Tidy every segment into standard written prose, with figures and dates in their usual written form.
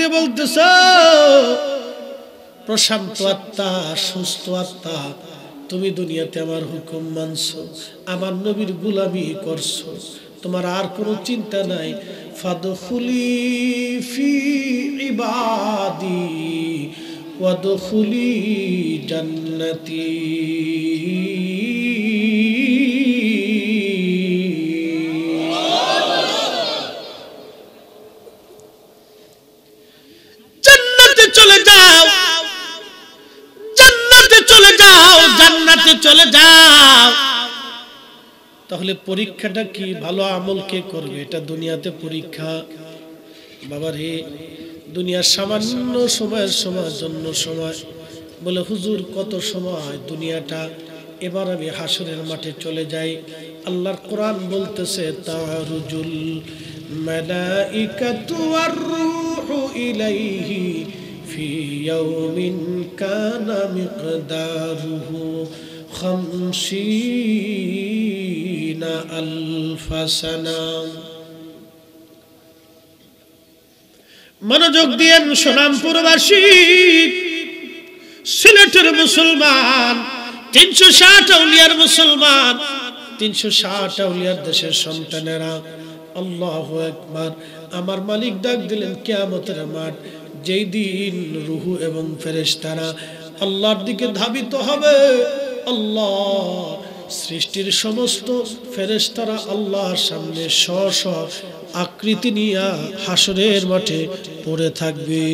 দিয়ে বলতেছে, প্রশান্ত আত্মা, সুস্থ আত্মা, তুমি দুনিয়াতে আমার হুকুম মানছো, আমার নবীর গোলামি করছো, তোমার আর কোনো চিন্তা নাই। ফাদখুলি ফি ইবাদি ওয়াদখুলি জান্নাতি। জান্নাতে চলে যাও, জান্নাতে চলে যাও, জান্নাতে চলে যাও। তাহলে পরীক্ষাটা কি? ভালো আমল কে করবে? এটা দুনিয়াতে পরীক্ষা। বাবা রে, দুনিয়ার সামান্য সময়ের জন্য সময় বলে, হুজুর কত সময় দুনিয়াটা, এবার আমি হাসরের মাঠে চলে যাই। আল্লাহর কোরআন বলতেছে, তারুজুল মালাইকাতু ওয়ার রূহু ইলাইহি ফি ইয়াউমিন কানা মিকদারুহু 50 আলফ সানা। মনোযোগ দিয়েন সোনামপুরবাসী, সিলেটের মুসলমান, 360 আউলিয়ার মুসলমান, 360 আউলিয়ার দেশের সন্তানেরা, আল্লাহু আকবার। আমার মালিক ডাক দিলেন কিয়ামতের মাঠ, যেই দিন রূহ এবং ফেরেশতারা আল্লাহর দিকে ধাবিত হবে। আল্লাহ সৃষ্টির সমস্ত ফেরেশতারা আল্লাহর সামনে স্ব আকৃতি নিয়ে হাসরের মাঠে পড়ে থাকবে।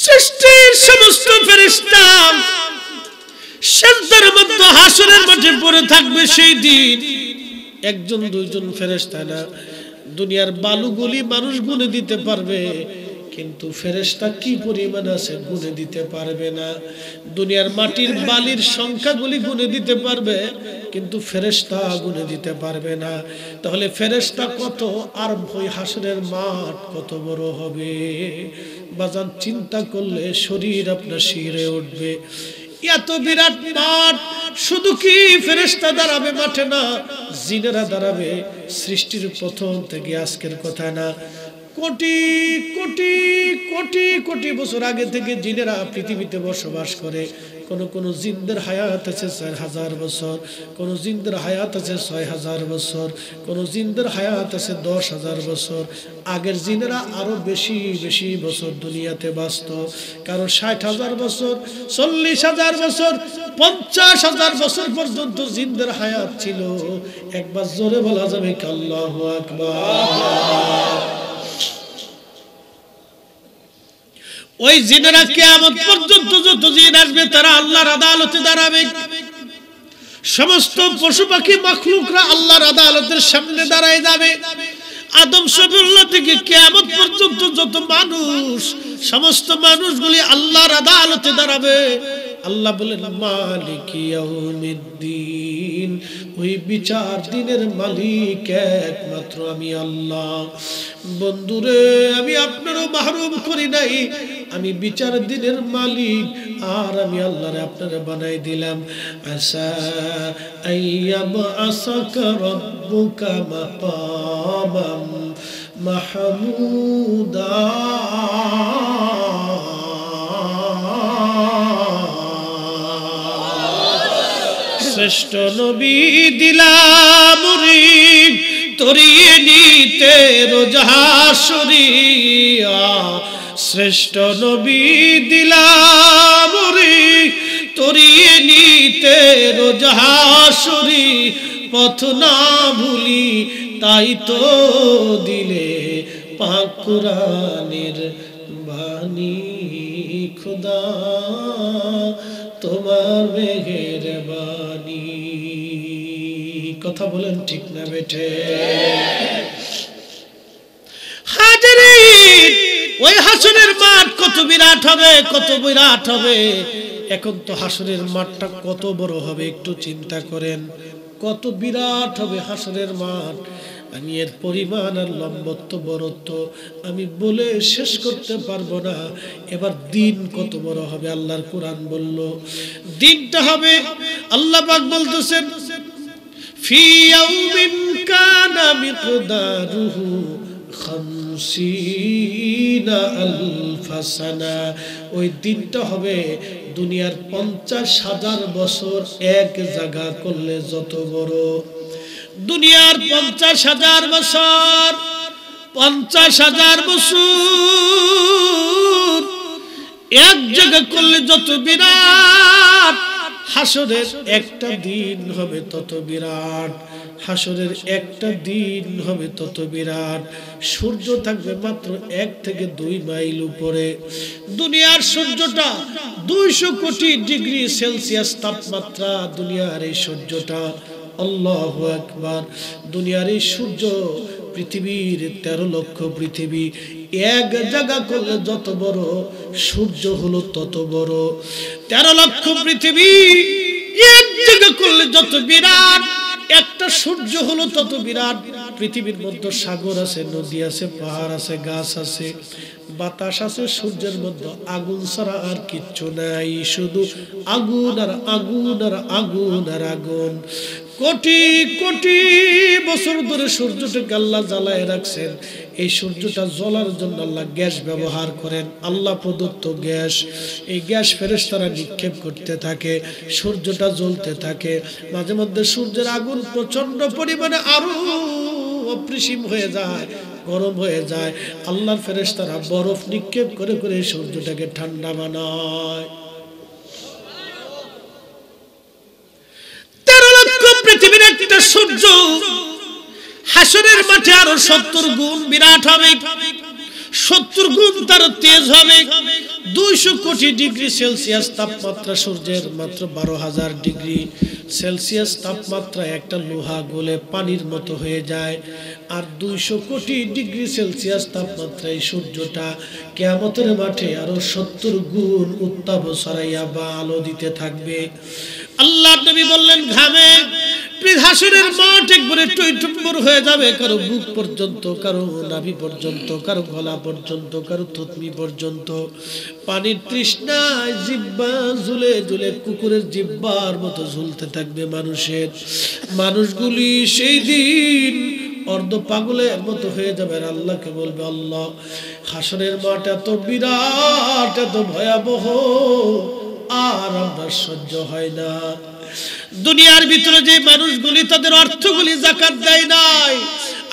সৃষ্টির সমস্ত ফেরেশতা সিজদার মধ্যে হাসরের মাঠে পড়ে থাকবে। সেই দিন একজন দুইজন ফেরেশতা না, দুনিয়ার বালুগুলি মানুষ গুনে দিতে পারবে, কিন্তু ফেরেশতা কি পরিমাণ আছে গুনে দিতে পারবে না। দুনিয়ার মাটির বালির সংখ্যাগুলি গুনে দিতে পারবে, কিন্তু ফেরেশতা গুনে দিতে পারবে না। তাহলে ফেরেশতা কত, আর ওই হাসরের মাঠ কত বড় হবে? বাজান চিন্তা করলে শরীর আপনার শিরে উঠবে। এত বিরাট মাঠ, শুধু কি ফেরেশতা দাঁড়াবে মাঠে না, জিনেরা দাঁড়াবে। সৃষ্টির প্রথম থেকে আজকের কথা না, কোটি কোটি কোটি কোটি বছর আগে থেকে জিনেরা পৃথিবীতে বসবাস করে। কোন জিনদের হায়াত আছে 4000 বছর, কোন জিনদের হায়াত আছে 6000 বছর, কোন জিনদের হায়াত আছে 10,000 বছর। আগের জিনেরা আরো বেশি বেশি বছর দুনিয়াতে বাঁচত। কারণ 60,000 বছর, 40,000 বছর, 50,000 বছর পর্যন্ত জিনদের হায়াত ছিল। একবার জোরে বলা যাবে আল্লাহু আকবার। ওই জিনেরা কিয়ামত পর্যন্ত যত জিন আসবে তারা আল্লাহর আদালতে দাঁড়াবে। সমস্ত পশু পাখি মাখলুকরা আল্লাহর আদালতের সামনে দাঁড়ায় যাবে। আদম সফিউল্লাহ থেকে কিয়ামত পর্যন্ত যত মানুষ, সমস্ত মানুষগুলি আল্লাহর আদালতে দাঁড়াবে। আল্লাহ বলেন মালিক ইয়াউমিদ্দিন, ওই বিচার দিনের মালিক একমাত্র আমি আল্লাহ। বন্ধুরে, আমি আপনারও মাহরুম করি নাই, আমি বিচার দিনের মালিক, আর আমি আল্লাহরে আপনারে বানাই দিলাম। আসা আইয়াবআসাকা রাব্বুকা মাকামাম মাহমুদা। শ্রেষ্ঠ নবী দিলাম মুরিদ তরিয়ে নিতে রোজ হাসরিয়া। শ্রেষ্ঠ নবী দিলাম মুরিদ তরিয়ে নিতে রোজ হাসরি। পথ না ভুলি তাই তো দিলে পাক কুরআনের বাণী। খোদা তোমার মেহেরবানি। কথা বলেন ঠিক না বেঠে? হাজিরিন, ওই হাসরের মাঠ কত বিরাট হবে, কত বিরাট হবে। এখন তো হাসরের মাঠটা কত বড় হবে একটু চিন্তা করেন, কত বিরাট হবে হাসরের মাঠ। আমি এর পরিমাণ আর লম্বত্ব বড়ত্ব আমি বলে শেষ করতে পারবো না। এবার দিন কত বড় হবে আল্লাহর কোরআন বলল। দিনটা হবে, আল্লাহ পাক বলতেছেন ফি ইয়াউমিন কানা মিকদারুহু 50 আলফ সানা। ওই দিনটা হবে দুনিয়ার 50,000 বছর এক জায়গা করলে যত বড়। দুনিয়ার 50,000 বছর, 50,000 বছর এক জায়গা করলে যত বিরাট, হাসরের একটা দিন হবে তত বিরাট। হাসরের একটা দিন হবে তত বিরাট। সূর্য থাকবে মাত্র 1 থেকে 2 মাইল উপরে। দুনিয়ার সূর্যটা 200 কোটি ডিগ্রি সেলসিয়াস তাপমাত্রা। দুনিয়ার এই সূর্যটা, আল্লাহু আকবার, দুনিয়ার এই সূর্য পৃথিবীর 13 লক্ষ পৃথিবী এক জায়গা করলে যত বড়, সূর্য হলো তত বড়। 13 লক্ষ পৃথিবী এক জায়গা করলে যত বিরাট, একটা সূর্য হলো তত বিরাট। পৃথিবীর মধ্যে সাগর আছে, নদী আছে, পাহাড় আছে, গাছ আছে, বাতাস আছে। সূর্যের মধ্যে আগুন ছাড়া আর কিচ্ছু নাই, শুধু আগুন আর আগুন আর আগুন আর আগুন। কোটি কোটি বছর ধরে সূর্যটাকে আল্লাহ জ্বালায় রাখছেন। এই সূর্যটা জ্বলার জন্য আল্লাহ গ্যাস ব্যবহার করেন, আল্লাহ প্রদত্ত গ্যাস। এই গ্যাস ফেরেশতারা নিক্ষেপ করতে থাকে, সূর্যটা জ্বলতে থাকে। মাঝে মধ্যে সূর্যের আগুন প্রচন্ড পরিমাণে আরো অপরিসীম হয়ে যায়, গরম হয়ে যায়। আল্লাহর ফেরেশতারা বরফ নিক্ষেপ করে করে সূর্যটাকে ঠান্ডা বানায়। পৃথিবীর একটা সূর্য হাসরের মাঠে আরো 70 গুণ বিরাট হবে, 70 গুণ তার তেজ হবে। 200 কোটি ডিগ্রি সেলসিয়াস তাপমাত্রা সূর্যের, মাত্র 12,000 ডিগ্রি সেলসিয়াস তাপমাত্রা একটা লোহা গলে পানির মতো হয়ে যায়। আর 200 কোটি ডিগ্রি সেলসিয়াস তাপমাত্রায় সূর্যটা কিয়ামতের মাঠে আরো 70 গুণ উত্তাপ ছড়াইয়া বা আলো দিতে থাকবে। আল্লাহর নবী বললেন, ঘামে হাসরের মাঠ একবারে টইটুম্বর হয়ে যাবে, কারো বুক পর্যন্ত, কারো নাভি পর্যন্ত, কারো গলা পর্যন্ত, কারো থুতনি পর্যন্ত। পানির তৃষ্ণায় জিহ্বা ঝুলে ঝুলে কুকুরের জিহ্বার মতো ঝুলতে থাকবে মানুষের। মানুষগুলি সেই দিন অর্ধ পাগলের মতো হয়ে যাবে। আর আল্লাহকে বলবে, আল্লাহ, হাসরের মাঠ এত বিরাট, এত ভয়াবহ, আর আমার সহ্য হয় না। দুনিয়ার ভিতরে যে মানুষগুলি তাদের অর্থগুলি যাকাত দেয় নাই।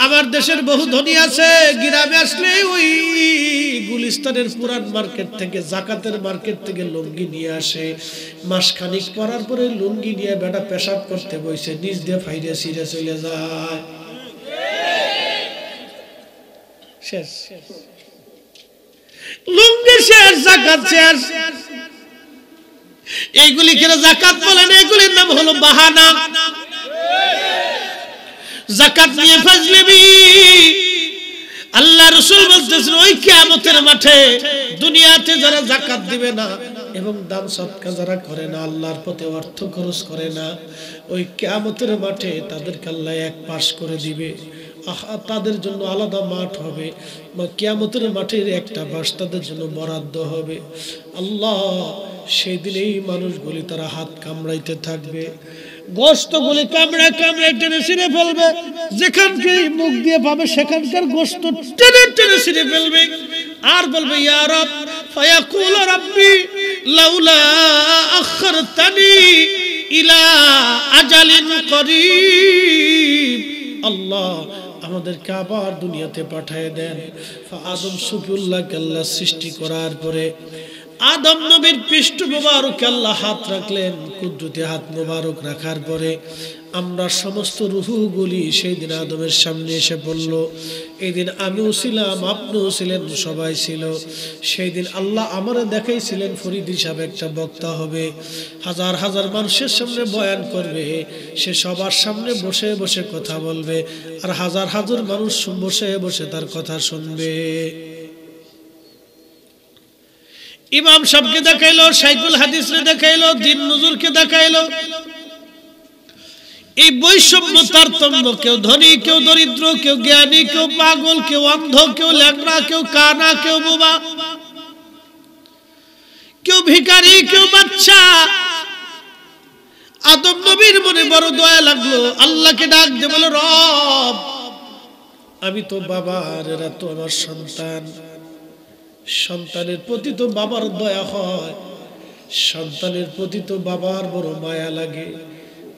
আমার দেশের বহু ধনী আছে, গ্রামে আসলে ওই গুলিস্তানের পুরান মার্কেট থেকে, যাকাতের মার্কেট থেকে লুঙ্গি নিয়ে আসে। মাসখানিক পরার পরে লুঙ্গি নিয়ে বেটা পেশাব করতে বসে, নিজ দিয়ে ফাইরে ছিঁড়ে চলে যায়। শেষ, লুঙ্গি শেষ, যাকাত শেষ। এইগুলি কেন যাকাত বলেন? এগুলির নাম হলো বাহানা। যাকাত নিয়ে ফাজলামি। আল্লাহ রাসূল বলতেছেন, ওই কিয়ামতের মাঠে দুনিয়াতে যারা যাকাত দিবে না এবং দান সদকা যারা করে না, আল্লাহর পথে অর্থ খরচ করে না, ওই কিয়ামতের মাঠে তাদেরকে আল্লাহ এক পাশ করে দিবে। তাদের জন্য আলাদা মাঠ হবে, কিয়ামতের মাঠের একটা বাস তাদের জন্য বরাদ্দ হবে। আল্লাহ সেই দিন এই মানুষগুলি তারা হাত কামড়াইতে থাকবে, গোশতগুলি কামড়ায় কামড়ায় টেনে ছিঁড়ে ফেলবে। যেখানকে মুখ দিয়ে পাবে সেখানকার গোশত টেনে টেনে ছিঁড়ে ফেলবে। আর বলবে, ইয়া রব, ফায়াকুল রাব্বি লাউলা আখরতানি ইলা আজালিন করিব। আল্লাহ, আমাদেরকে আবার দুনিয়াতে পাঠিয়ে দেন। আদম সফিউল্লাহকে আল্লাহ সৃষ্টি করার পরে আদম নবীর পৃষ্ঠ মোবারকে আল্লাহ হাত রাখলেন। কুদরতি হাত মোবারক রাখার পরে আমরা সমস্ত রূহগুলি সেই দিন আদমের সামনে এসে পড়ল। এই দিন আমিও ছিলাম, আপনিও ছিলেন, সবাই ছিল। সেই দিন আল্লাহ আমারে দেখাইছিলেন ফরিদ হিসাবে একটা বক্তা হবে, হাজার হাজার মানুষের সামনে বয়ান করবে। সে সবার সামনে বসে বসে কথা বলবে, আর হাজার হাজার মানুষ বসে বসে তার কথা শুনবে। ইমাম সাহেবকে দেখাইলো, শাইখুল হাদিসকে দেখাইলো, দিন নজরুলকে দেখাইলো। এই বৈষম্য তারতম্য, কেউ ধনী, কেউ দরিদ্র, কেউ জ্ঞানী, কেউ পাগল, কেউ অন্ধ, কেউ ল্যাংড়া, কেউ কানা, কেউ বোবা, কেউ ভিখারি, কেউ বাচ্চা। আদম নবীর মনে বড় দয়া লাগলো, আল্লাহকে ডাক দিয়ে বলে, রব, আমি তো বাবার, এরা তো আমার সন্তান। সন্তানের প্রতি তো বাবার দয়া হয়, সন্তানের প্রতি তো বাবার বড় মায়া লাগে।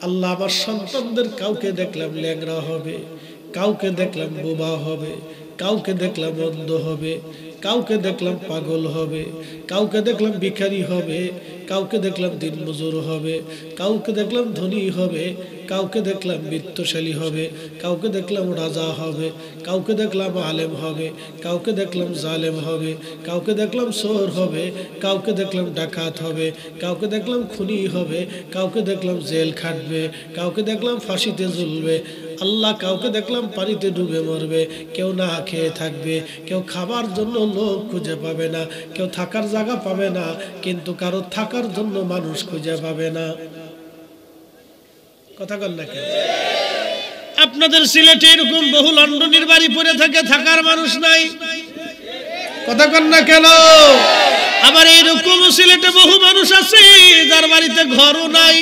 আল্লাহ, আমার সন্তানদের কাউকে দেখলাম ল্যাংড়া হবে, কাউকে দেখলাম বোবা হবে, কাউকে দেখলাম অন্ধ হবে, কাউকে দেখলাম পাগল হবে, কাউকে দেখলাম ভিখারি হবে, কাউকে দেখলাম দিনমজুর হবে, কাউকে দেখলাম ধনী হবে, কাউকে দেখলাম বিত্তশালী হবে, কাউকে দেখলাম রাজা হবে, কাউকে দেখলাম আলেম হবে, কাউকে দেখলাম জালেম হবে, কাউকে দেখলাম চোর হবে, কাউকে দেখলাম ডাকাত হবে, কাউকে দেখলাম খুনি হবে, কাউকে দেখলাম জেল খাটবে, কাউকে দেখলাম ফাঁসিতে ঝুলবে। আল্লাহ, কাউকে দেখলাম পানিতে ডুবে মরবে, কেউ না খেয়ে থাকবে, কেউ খাবার জন্য লোক খুঁজে পাবে না, কেউ থাকার জায়গা পাবে না, কিন্তু কারো থাকার জন্য মানুষ খুঁজে পাবে না। কথা বল না কেন? আপনাদের সিলেটে এরকম বহু লন্ডনের বাড়ি পড়ে থাকে, থাকার মানুষ নাই। কথা কন না কেন? আবার এইরকম সিলেটে বহু মানুষ আছে যার বাড়িতে ঘরও নাই।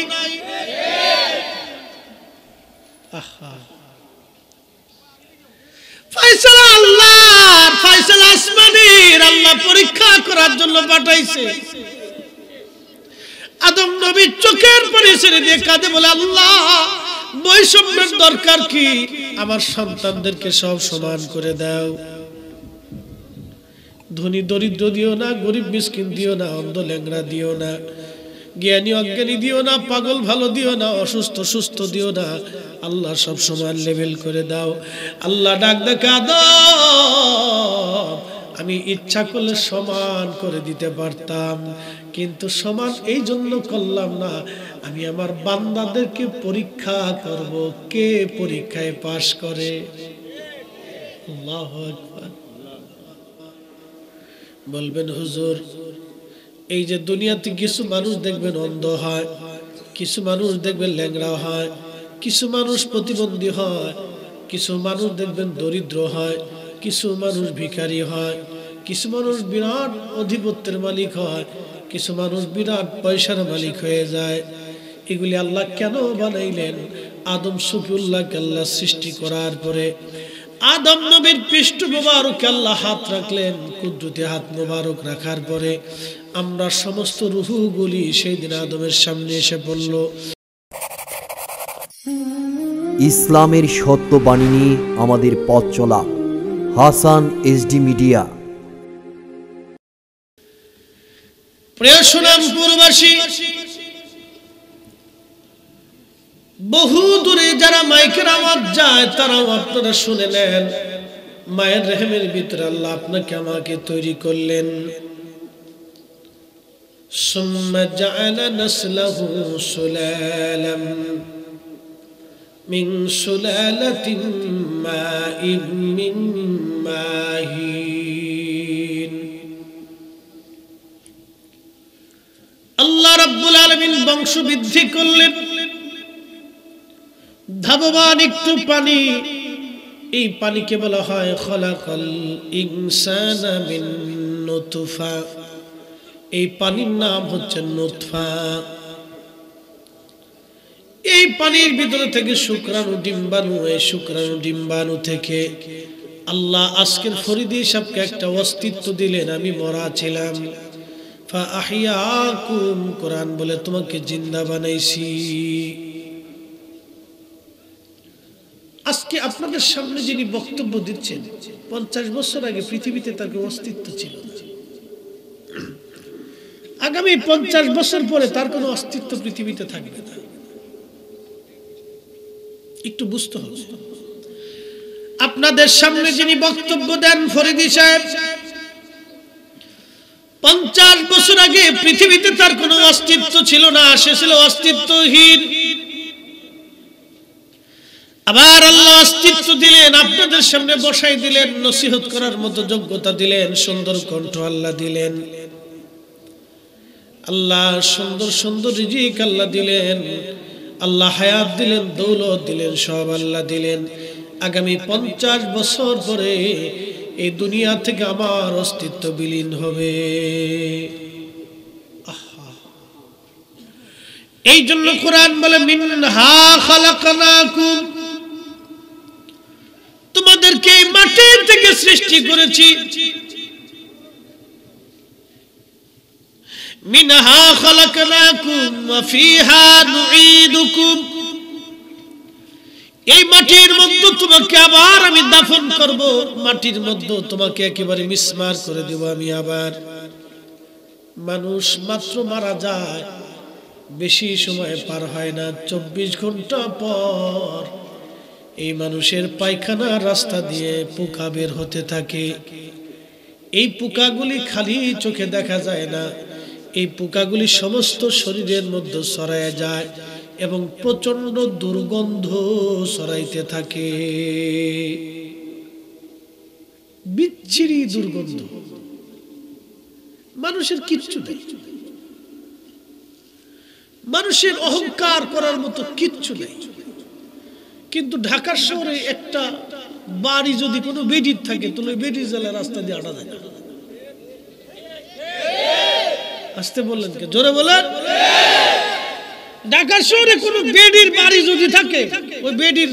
ফয়সালা আল্লাহর, ফয়সালা আসমানের। আল্লাহ পরীক্ষা করার জন্য পাঠাইছে। আদম নবী চোখের পানি ছেড়ে দিয়ে কাঁদে, বলে আল্লাহ, বৈষম্যের দরকার কি? আমার সন্তানদেরকে সব সমান করে দাও। ধনী দরিদ্র দিও না, গরিব মিসকিন দিও না, অন্ধ ল্যাংড়া দিও না, জ্ঞানী অজ্ঞানী দিও না, পাগল ভালো দিও না, অসুস্থ সুস্থ দিও না। আল্লাহ সব সমান লেভেল করে দাও। আল্লাহ ডাক ডাকে, আদম, আমি ইচ্ছা করলে সমান করে দিতে পারতাম, কিন্তু সমান এই জন্য করলাম না, আমি আমার বান্দাদেরকে পরীক্ষা করব, কে পরীক্ষায় পাশ করে। আল্লাহু আকবার। বলবেন হুজুর, এই যে দুনিয়াতে কিছু মানুষ দেখবেন অন্ধ হয়, কিছু মানুষ দেখবেন ল্যাংড়া হয়, কিছু মানুষ প্রতিবন্ধী হয়, কিছু মানুষ দেখবেন দরিদ্র হয়, কিছু মানুষ ভিখারি হয়, কিছু মানুষ বিরাট অধিপত্যের মালিক হয়, কিছু মানুষ বিরাট পয়সার মালিক হয়ে যায়। এগুলি আল্লাহ কেন বানাইলেন? আদম শফিউল্লাহকে আল্লাহ সৃষ্টি করার পরে আদম নবীর পৃষ্ঠ মোবারকে আল্লাহ হাত রাখলেন। কুদরতি হাত মোবারক রাখার পরে আমরা সমস্ত রূহগুলি সেই দিন আদমের সামনে এসে পড়ল। ইসলামের সত্য বাণী নিয়ে আমাদের পথ চলা। Hasan SD media. প্রিয় সুনামপুরবাসী, বহু দূরে যারা মাইকের আওয়াজ যায় তারাও আপনারা শুনে নেন। মায়ের রেহেমের ভিতরে আল্লাহ আপনাকে আমাকে তৈরি করলেন। সুম্মা জাআলা নাসলাহু সুলালাম মিন সুলালাতিন মাইন মিন মাহিন। আল্লাহ রাব্বুল আলামিন বংশ বৃদ্ধি করলেন ধাবমান একটু পানি। এই পানিকে বলা হয় খলাকাল ইনসানা মিন নুতফা। এই পানির নাম হচ্ছে নুতফা। এই পানির ভিতরে থেকে শুক্রাণু ডিম্বাণু, এই শুক্রাণু ডিম্বাণু থেকে আল্লাহ আজকের ফরিদি সাহেবকে একটা অস্তিত্ব দিলেন। আমি মরা ছিলাম, ফাআহিয়াকুম, কোরআন বলে তোমাকে জিন্দা বানাইছি। আজকে আপনাদের সামনে যিনি বক্তব্য দিচ্ছেন, 50 বছর আগে পৃথিবীতে তার কোনো অস্তিত্ব ছিল না। আগামী 50 বছর পরে তার কোনো অস্তিত্ব পৃথিবীতে থাকবে না। একটু বুঝতে হবে। আপনাদের সামনে যিনি বক্তব্য দেন ফরিদি সাহেব, 50 বছর আগে পৃথিবীতে তার কোনো অস্তিত্ব ছিল না, সে ছিল অস্তিত্বহীন। আবার আল্লাহ অস্তিত্ব দিলেন, আপনাদের সামনে বসাই দিলেন, নসিহত করার মতো যোগ্যতা দিলেন, সুন্দর কণ্ঠ আল্লাহ দিলেন। আল্লাহ সুন্দর সুন্দর রিজিক আল্লাহ দিলেন, আল্লাহ হায়াত দিলেন, দৌলত দিলেন, সব আল্লাহ দিলেন। আগামী 50 বছর পরে এই দুনিয়া থেকে আমার অস্তিত্ব বিলীন হবে। এই জন্য কোরআন বলে মিনহা খালাকনাকুম, তোমাদের তোমাদেরকে এই মাটি থেকে সৃষ্টি করেছি মিনহা খলাকনাকুম ওয়া ফিহা নুঈদুকুম এই মাটির মধ্যে তোমাকে আবার আমি দাফন করব মাটির মধ্যে তোমাকে একেবারে মিসমার করে দেব আমি আবার মানুষ মাত্র মারা যায় বেশি সময় পার হয় না 24 ঘন্টা পর এই মানুষের পায়খানা রাস্তা দিয়ে পোকা বের হতে থাকে এই পোকাগুলি খালি চোখে দেখা যায় না এই পোকাগুলি সমস্ত শরীরের মধ্যে ছড়ায় যায় এবং প্রচন্ড দুর্গন্ধ ছড়াইতে থাকে বিচ্ছিরি দুর্গন্ধ মানুষের কিচ্ছু নেই মানুষের অহংকার করার মতো কিচ্ছু নেই কিন্তু ঢাকা শহরে একটা বাড়ি যদি কোনো বেডির থাকে তাহলে বেডির জ্বালা রাস্তা দিয়ে আটা যায় আসতে বললেন কে জোরে বলেন ঢাকা শহরে কোনো বেডির বাড়ি যদি থাকে ওই বেডির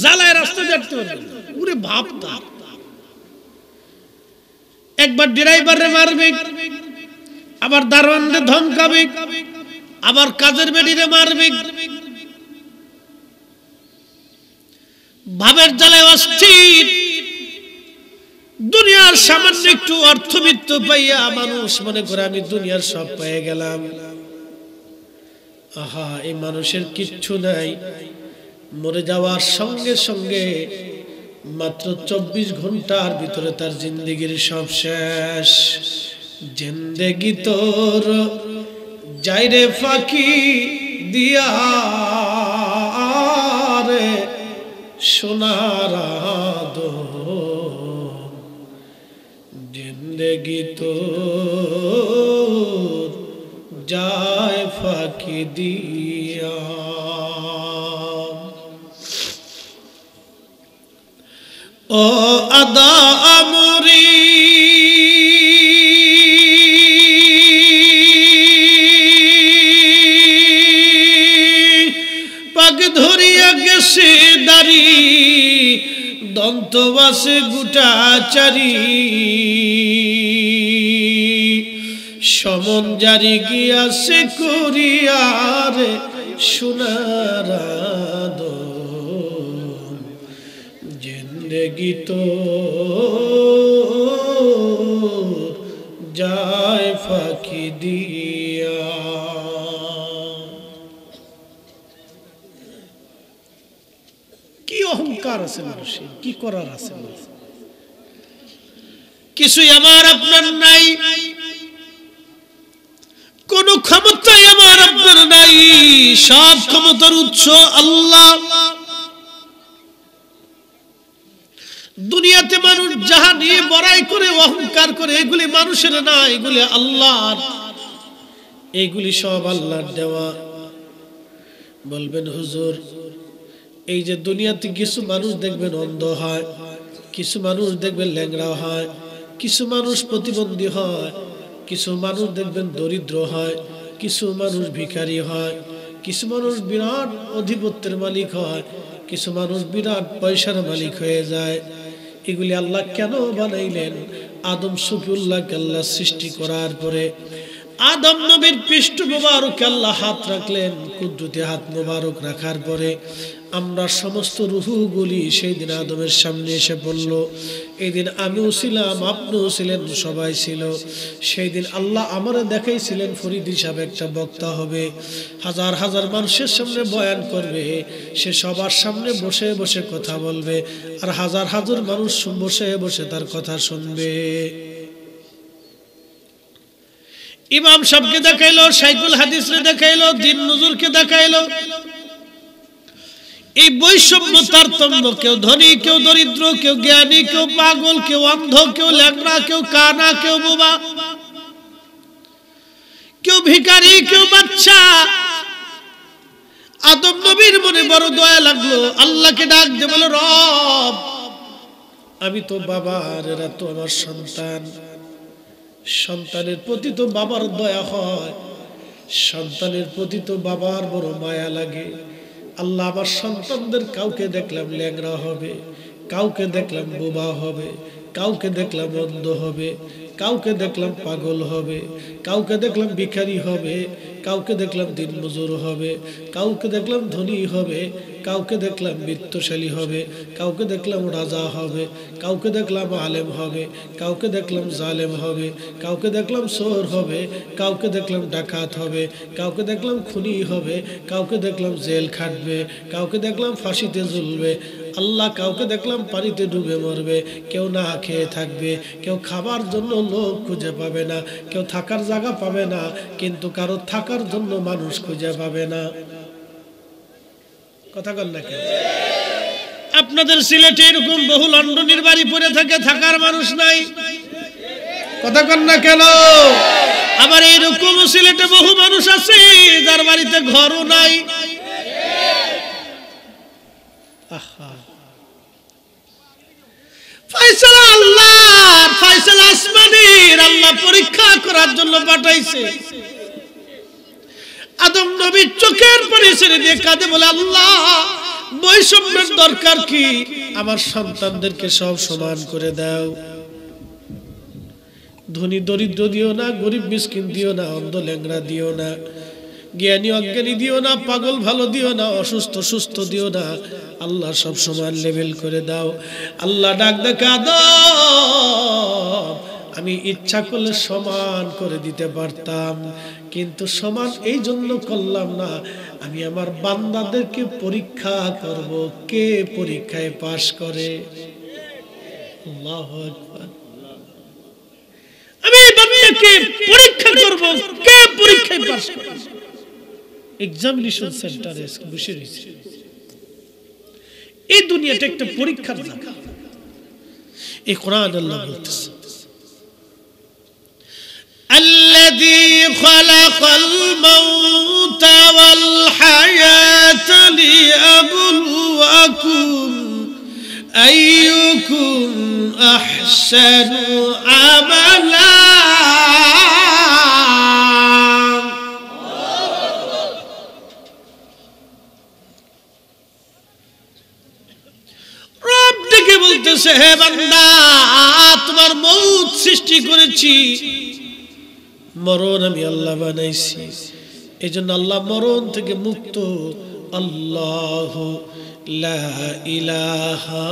জ্বালায় রাস্তা দিয়ে আটতে পারবে পুরো ভাবতা একবার ড্রাইভারে মারবে আবার দারোয়ানরে ধমকাবে আবার কাজের বেডিরে মারবে ভাবের জ্বালায় অস্থির দুনিয়ার সামান্য একটু অর্থবিত্ত পাইয়া মানুষ মনে করে আমি দুনিয়ার সব পেয়ে গেলাম আহা এই মানুষের কিচ্ছু নাই মরে যাওয়ার সঙ্গে সঙ্গে মাত্র 24 ঘন্টার ভিতরে তার জিন্দেগির সব শেষ জিন্দেগি তোর যাইরে ফাঁকি দিয়া রে সোনার জিন্দেগি তোর যায় ফাঁকি দিয়া ও আদা আমরি পাক ধরিয়া গেছে দাড়ি দন্তবাসে গুটাচারি সমন জারি গিয়াছে করিয়ার সোনার জিন্দেগি তো যায় ফাঁকি দিয়া কি অহংকার আছে মানুষের কি করার আছে কিছুই আমার আপনার নাই কোন ক্ষমতাই আমার আপনার নাই সব ক্ষমতার উৎস আল্লাহ দুনিয়াতে মানুষ যাহা নিয়ে বড়াই করে অহংকার করে এগুলি মানুষের না এগুলি আল্লাহর এইগুলি সব আল্লাহর দেওয়া বলবেন হুজুর এই যে দুনিয়াতে কিছু মানুষ দেখবেন অন্ধ হয় কিছু মানুষ দেখবেন ল্যাংড়া হয় কিছু মানুষ প্রতিবন্ধী হয় কিছু মানুষ দেখবেন দরিদ্র হয় কিছু মানুষ ভিখারি হয় কিছু মানুষ বিরাট অধিপত্যের মালিক হয় কিছু মানুষ বিরাট পয়সার মালিক হয়ে যায় এগুলি আল্লাহ কেন বানাইলেন আদম শফিউল্লাহকে আল্লাহ সৃষ্টি করার পরে আদম নবীর পৃষ্ঠ মোবারক আল্লাহ হাত রাখলেন কুদরতি হাত মোবারক রাখার পরে আমরা সমস্ত রূহগুলি সেই দিন আদমের সামনে এসে পড়ল এই দিন আমিও ছিলাম আপনিও ছিলেন সবাই ছিল সেই দিন আল্লাহ আমারে দেখাইছিলেন ফরিদ হিসাবে একটা বক্তা হবে হাজার হাজার মানুষের সামনে বয়ান করবে সে সবার সামনে বসে বসে কথা বলবে আর হাজার হাজার মানুষ বসে বসে তার কথা শুনবে ইমাম সাহেবকে দেখাইলো শাইখুল হাদিসরে দেখাইলো দিন নজরুলকে দেখাইলো এই বৈষম্য তারতম্য কেউ ধনী কেউ দরিদ্র কেউ জ্ঞানী কেউ পাগল কেউ অন্ধ কেউ ল্যাংড়া কেউ কানা কেউ বোবা কেউ ভিখারি কেউ বাচ্চা আদম নবীর মনে বড় দয়া লাগলো আল্লাহকে ডাক দিয়ে বলে রব আমি তো বাবা আর এরা তো আমার সন্তান সন্তানের প্রতি তো বাবার দয়া হয় সন্তানের প্রতি তো বাবার বড় মায়া লাগে আল্লাহ আমার সন্তানদের কাউকে দেখলাম ল্যাংড়া হবে কাউকে দেখলাম বোবা হবে, কাউকে দেখলাম অন্ধ হবে, কাউকে দেখলাম পাগল হবে, কাউকে দেখলাম ভিখারি হবে, কাউকে দেখলাম দিনমজুর হবে, কাউকে দেখলাম ধনী হবে, কাউকে দেখলাম বিত্তশালী হবে, কাউকে দেখলাম রাজা হবে, কাউকে দেখলাম আলেম হবে, কাউকে দেখলাম জালেম হবে, কাউকে দেখলাম চোর হবে, কাউকে দেখলাম ডাকাত হবে, কাউকে দেখলাম খুনি হবে, কাউকে দেখলাম জেল খাটবে, কাউকে দেখলাম ফাঁসিতে ঝুলবে। আল্লাহ কাউকে দেখলাম পানিতে ডুবে মরবে, কেউ না খেয়ে থাকবে, কেউ খাবার জন্য লোক খুঁজে পাবে না, কেউ থাকার জায়গা পাবে না, কিন্তু কারো থাকার জন্য মানুষ খুঁজে পাবে না। কথা বল না কেন? আপনাদের সিলেটে এরকম বহু লন্ডনের বাড়ি পড়ে থাকে, থাকার মানুষ নাই। কথা বল না কেন? আবার এরকম সিলেটে বহু মানুষ আছে যার বাড়িতে ঘরও নাই। ফায়সালা আল্লাহর, ফায়সালা আসমানের। আল্লাহ পরীক্ষা করার জন্য পাঠাইছে। আদম নবীর চোখের পানি ছেড়ে দিয়ে কাঁদে, বলে আল্লাহ বৈষম্যের দরকার কি? আমার সন্তানদেরকে সব সমান করে দাও। ধনী দরিদ্র দিও না, গরিব মিসকিন দিও না, অন্ধ ল্যাংড়া দিও না, জ্ঞানী অজ্ঞানী দিও না, পাগল ভালো দিও না, অসুস্থ সুস্থ দিও না। আল্লাহ সব সমান লেভেল করে দাও। আল্লাহ ডাক দেখে, আদম আমি ইচ্ছা করলে সমান করে দিতে পারতাম, কিন্তু সমান এই জন্য করলাম না, আমি আমার বান্দাদেরকে পরীক্ষা করব, কে পরীক্ষায় পাশ করে। আল্লাহু আকবার। আমি বান্দাকে পরীক্ষা করব, কে পরীক্ষায় পাশ করে। এক্সামিনেশন সেন্টারে বসে রয়েছে। এই দুনিয়াটা একটা পরীক্ষার জায়গা। এই কোরআন আল্লাহ বলতেছে, الذي خلق الموت والحياة ليبلوكم أيكم أحسن عملا। রব ডেকে বলতেছে, হে বান্দা তোমার মৌত সৃষ্টি করেছি, মরণ আমি আল্লাহ বানাইছি, এই জন্য আল্লাহ মরণ থেকে মুক্ত। আল্লাহু লা ইলাহা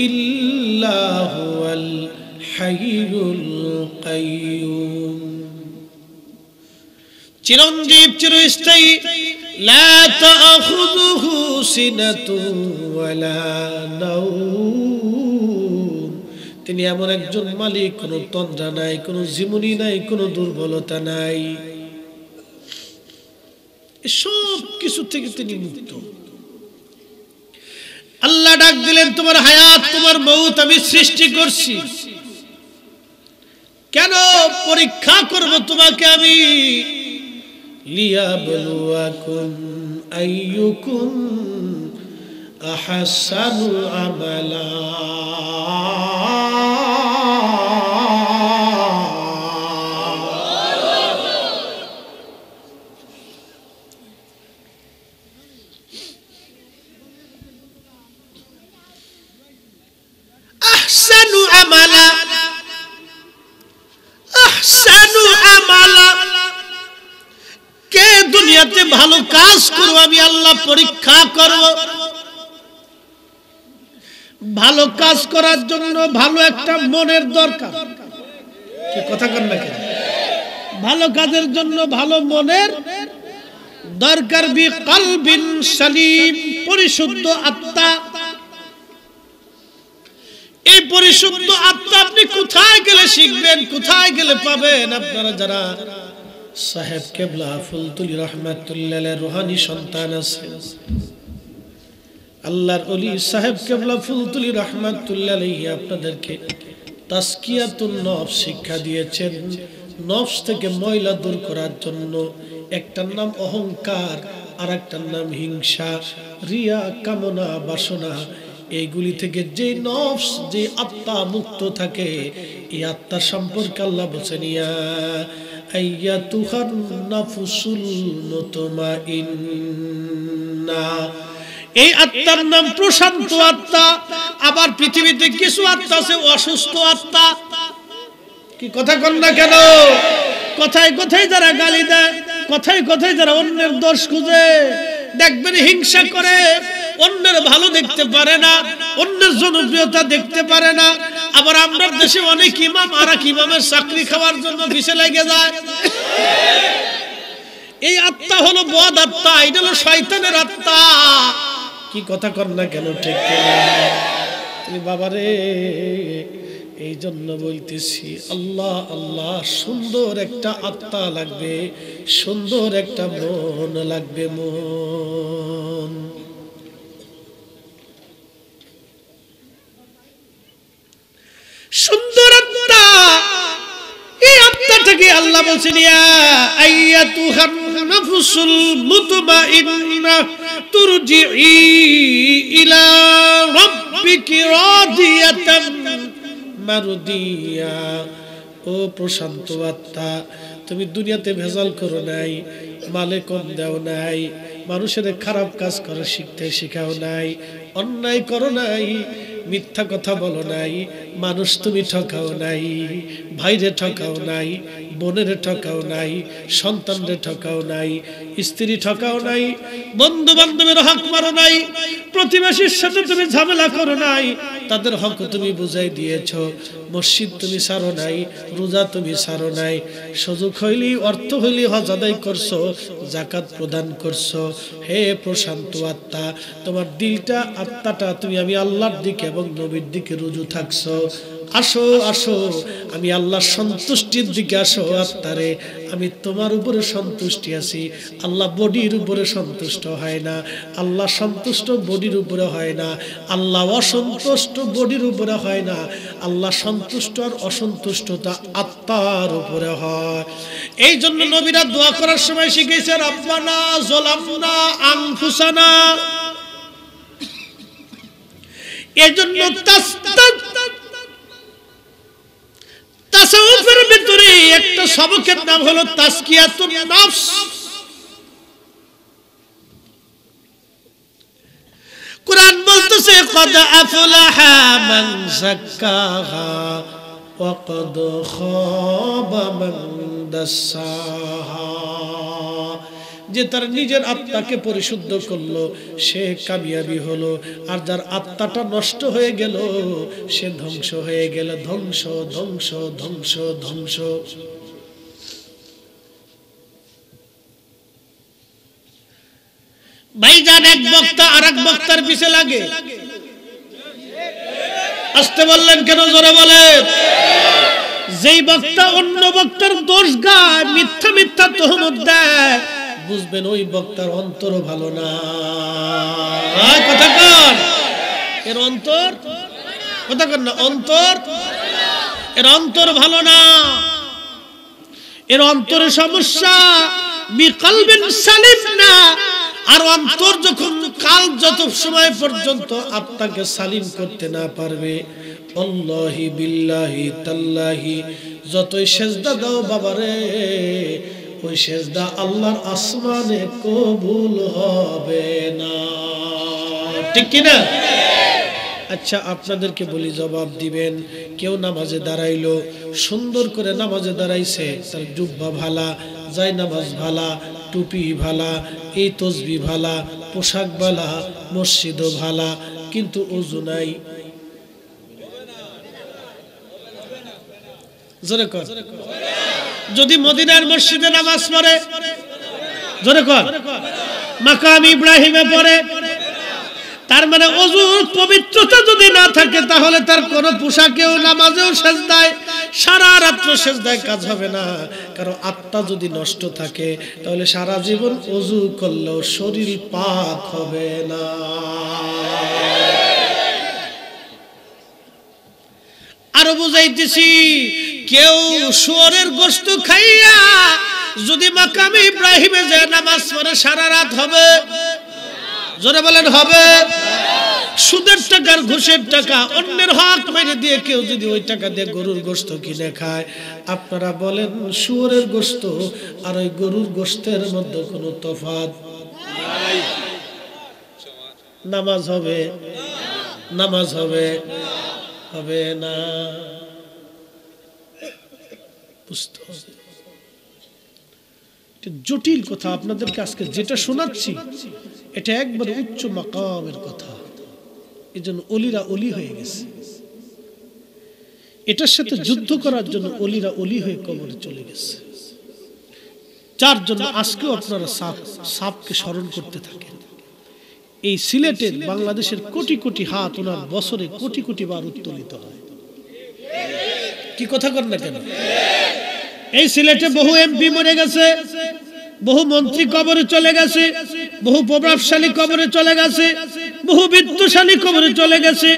ইল্লা হুয়াল হাইয়ুল কাইয়্যুম। চিরঞ্জীব চিরস্থায়ী, লা তাখুযুহু সিনাতুন ওয়ালা নাওম। তিনি এমন একজন মালিক, কোনো তন্দ্রা নাই, কোনো জীবনী নাই, কোনো দুর্বলতা নাই, সব কিছু থেকে তিনি মুক্ত। আল্লাহ ডাক দিলেন, তোমার হায়াত তোমার মৌত আমি সৃষ্টি করছি। কেন? পরীক্ষা করব তোমাকে আমি। লিয়াবলুয়াকুম আইয়ুকুম আহসানু আমালা। আহসানু আমালা, আহসানু আমালা। কে দুনিয়াতে ভালো কাজ করব আমি আল্লাহ পরীক্ষা করব। ভালো কাজ করার জন্য ভালো একটা মনের দরকার। কি কথা কন না কেন? ভালো কাজের জন্য ভালো মনের দরকার। বি কলবিন সালিম, পরিশুদ্ধ আত্মা। এই পরিশুদ্ধ আত্মা আপনি কোথায় গেলে শিখবেন, কোথায় গেলে পাবেন? আপনারা যারা সাহেব কেবলা ফুলতুলি রহমাতুল্লাহ আলাইহির রুহানি সন্তান আছেন, আল্লাহর ওলি সাহেব কেবলা ফুলতুলি রহমাতুল্লাহ আলাইহি আপনাদেরকে তাসকিয়াতুন নফস শিক্ষা দিয়েছেন। নফস থেকে ময়লা দূর করার জন্য একটার নাম অহংকার, আর একটার নাম হিংসা, রিয়া, কামনা, বাসনা। এইগুলি থেকে যে নফস, যে আত্মা মুক্ত থাকে, এই আত্মা সম্পর্কে আল্লাহ বলেন, ইয়া আইয়াতুহান নাফসুল মুতমাইন্না, এই আত্মার নাম প্রশান্ত আত্মা। আবার পৃথিবীতে কিছু আত্মা আছে অসুস্থ আত্মা। কি কথা কন না কেন? কথায় কথায় যারা গালি দেয়, কথায় কথায় যারা অন্যের দোষ খুঁজে, দেখবেন হিংসা করে, অন্যের ভালো দেখতে পারে না, অন্যের জনপ্রিয়তা দেখতে পারে না। আবার আমরা দেশে অনেক ইমাম আর এক ইমামের চাকরি খাওয়ার জন্য পিছে লেগে যায়। এই আত্মা হলো বদ আত্মা, এটা হলো শয়তানের আত্মা। কি কথা কর না কেন? ঠিক তুমি বাবারে, এই জন্য বলতেছি আল্লাহ আল্লাহ, সুন্দর একটা আত্মা লাগবে, সুন্দর একটা মন লাগবে। মন সুন্দর আত্মা, এই আত্মাটাকে আল্লাহ বলছেন ইয়া আইয়াতুহান নাফসুল মুতমাইন্না তুরজিই ইলা রাব্বিকি রাদিয়াতান মারদিয়া। ও প্রশান্ত আত্মা, তুমি দুনিয়াতে ভেজাল করো নাই, মালে কম দাও নাই, মানুষের খারাপ কাজ করে শিখতে শিখাও নাই, অন্যায় করো নাই, মিথ্যা কথা বলো নাই, মানুষ তুমি ঠকাও নাই, ভাইরে ঠকাও নাই, বোনের ঠকাও নাই, সন্তানরে ঠকাও নাই, স্ত্রী ঠকাও নাই, বন্ধু বান্ধবের হক মারো নাই, প্রতিবেশীর সাথে তুমি ঝামেলা করো নাই, তাদের হক তুমি বুঝাই দিয়েছ, মসজিদ তুমি ছাড়ো নাই, রোজা তুমি ছাড়ো নাই, সুযোগ হইলি অর্থ হইলি হজ আদায় করছো, যাকাত প্রদান করছো। হে প্রশান্ত আত্মা, তোমার দিলটা আত্মাটা তুমি আমি আল্লাহর দিকে এবং নবীর দিকে রুজু থাকছো। আসো আসো, আমি আল্লাহর সন্তুষ্টির দিকে আসো। আত্মারে, আমি তোমার উপরে সন্তুষ্টি আছি। আল্লাহ বডির উপরে সন্তুষ্ট হয় না, আল্লাহ সন্তুষ্ট বডির উপরে হয় না, আল্লাহ অসন্তুষ্ট বডির উপরে হয় না, আল্লাহ সন্তুষ্ট আর অসন্তুষ্টতা আত্মার উপরে হয়। এই জন্য নবীরা দোয়া করার সময় শিখেছে রব্বানা যালামনা আনফুসানা। এজন্য তাসাউফের ভিতরে একটা সবকের নাম হলো তাসকিয়াতুন নফস। কুরআন বলতেছে কদ আফলাহা মান যাক্কাহা ওয়া কদ খাবা মান দাসাহা। যে তার নিজের আত্মাকে পরিশুদ্ধ করলো সে কামিয়াবি হলো, আর যার আত্মাটা নষ্ট হয়ে গেল সে ধ্বংস হয়ে গেল। ধ্বংস ধ্বংস ধ্বংস ধ্বংস। ভাইজান, এক বক্তা আর এক বক্তার পিছে লাগে। আসতে বললেন কেন? জোরে বলেন। যেই বক্তা অন্য বক্তার দোষ গায়, মিথ্যা মিথ্যা তহমত দেয়, বুঝবেন ওই বক্তার অন্তর ভালো না। কথা কর, এর অন্তর, কথা কর না, অন্তর, এর অন্তর ভালো না, এর অন্তরে সমস্যা। বিকলবিন সালিম না। আর অন্তর যখন কাল যত সময় পর্যন্ত আত্মাকে সালিম করতে না পারবে, আল্লাহি বিল্লাহি তাল্লাহি যতই সেজদা দাও বাবারে, ওই সেজদা আল্লাহর আসমানে কবুল হবে না। ঠিক কি না? আচ্ছা, আপনাদেরকে বলি, জবাব দিবেন। কেউ নামাজে দাঁড়াইলো, সুন্দর করে নামাজে দাঁড়াইছে, তার জুব্বা ভালা, যায় নামাজ ভালা, টুপি ভালা, এই তসবি ভালা, পোশাক ভালা, মসজিদও ভালা, কিন্তু ওযু নাই। জোরে কর। যদি মদিনার মসজিদে নামাজ পড়ে, জোরে কর, মাকাম ইব্রাহিমে পড়ে, তার মানে ওযুর পবিত্রতা যদি না থাকে, তাহলে তার কোন পোশাকেও নামাজেও সেজদায় সারা রাত্র সেজদায় কাজ হবে না। কারণ আত্মা যদি নষ্ট থাকে, তাহলে সারা জীবন ওযু করলেও শরীর পাক হবে না। আরো বুঝাইতেছি, কেউ শুয়োরের গোশত খাইয়া যদি মাকামে ইব্রাহিমে যায় নামাজ পড়ে, সারা রাত হবে? জোরে বলেন হবে? সুদের টাকার, ঘুষের টাকা, অন্যের হক মেরে দিয়ে কেউ যদি ওই টাকা দিয়ে গরুর গোশত কিনে খায়, আপনারা বলেন শুয়োরের গোশত আর ওই গরুর গোশতের মধ্যে কোনো তফাৎ নাই? নামাজ হবে? নামাজ হবে? হবে না। বুঝতে হবে, জটিল কথা আপনাদেরকে আজকে যেটা শোনাচ্ছি এটা একবারে উচ্চ মাকামের কথা। এই জন্য অলিরা অলি হয়ে গেছে। এটার সাথে যুদ্ধ করার জন্য অলিরা অলি হয়ে কবরে চলে গেছে। যার জন্য আজকেও আপনারা সাপকে স্মরণ করতে থাকেন। এই সিলেটের বাংলাদেশের কোটি কোটি হাত ওনার বছরে কোটি কোটি বার উত্তোলিত হয়। কি কথা কর না কেন? এই সিলেটে বহু এমপি মরে গেছে, বহু মন্ত্রী কবরে চলে গেছে, বহু প্রভাবশালী কবরে চলে গেছে, বহু বিত্তশালী কবরে চলে গেছে,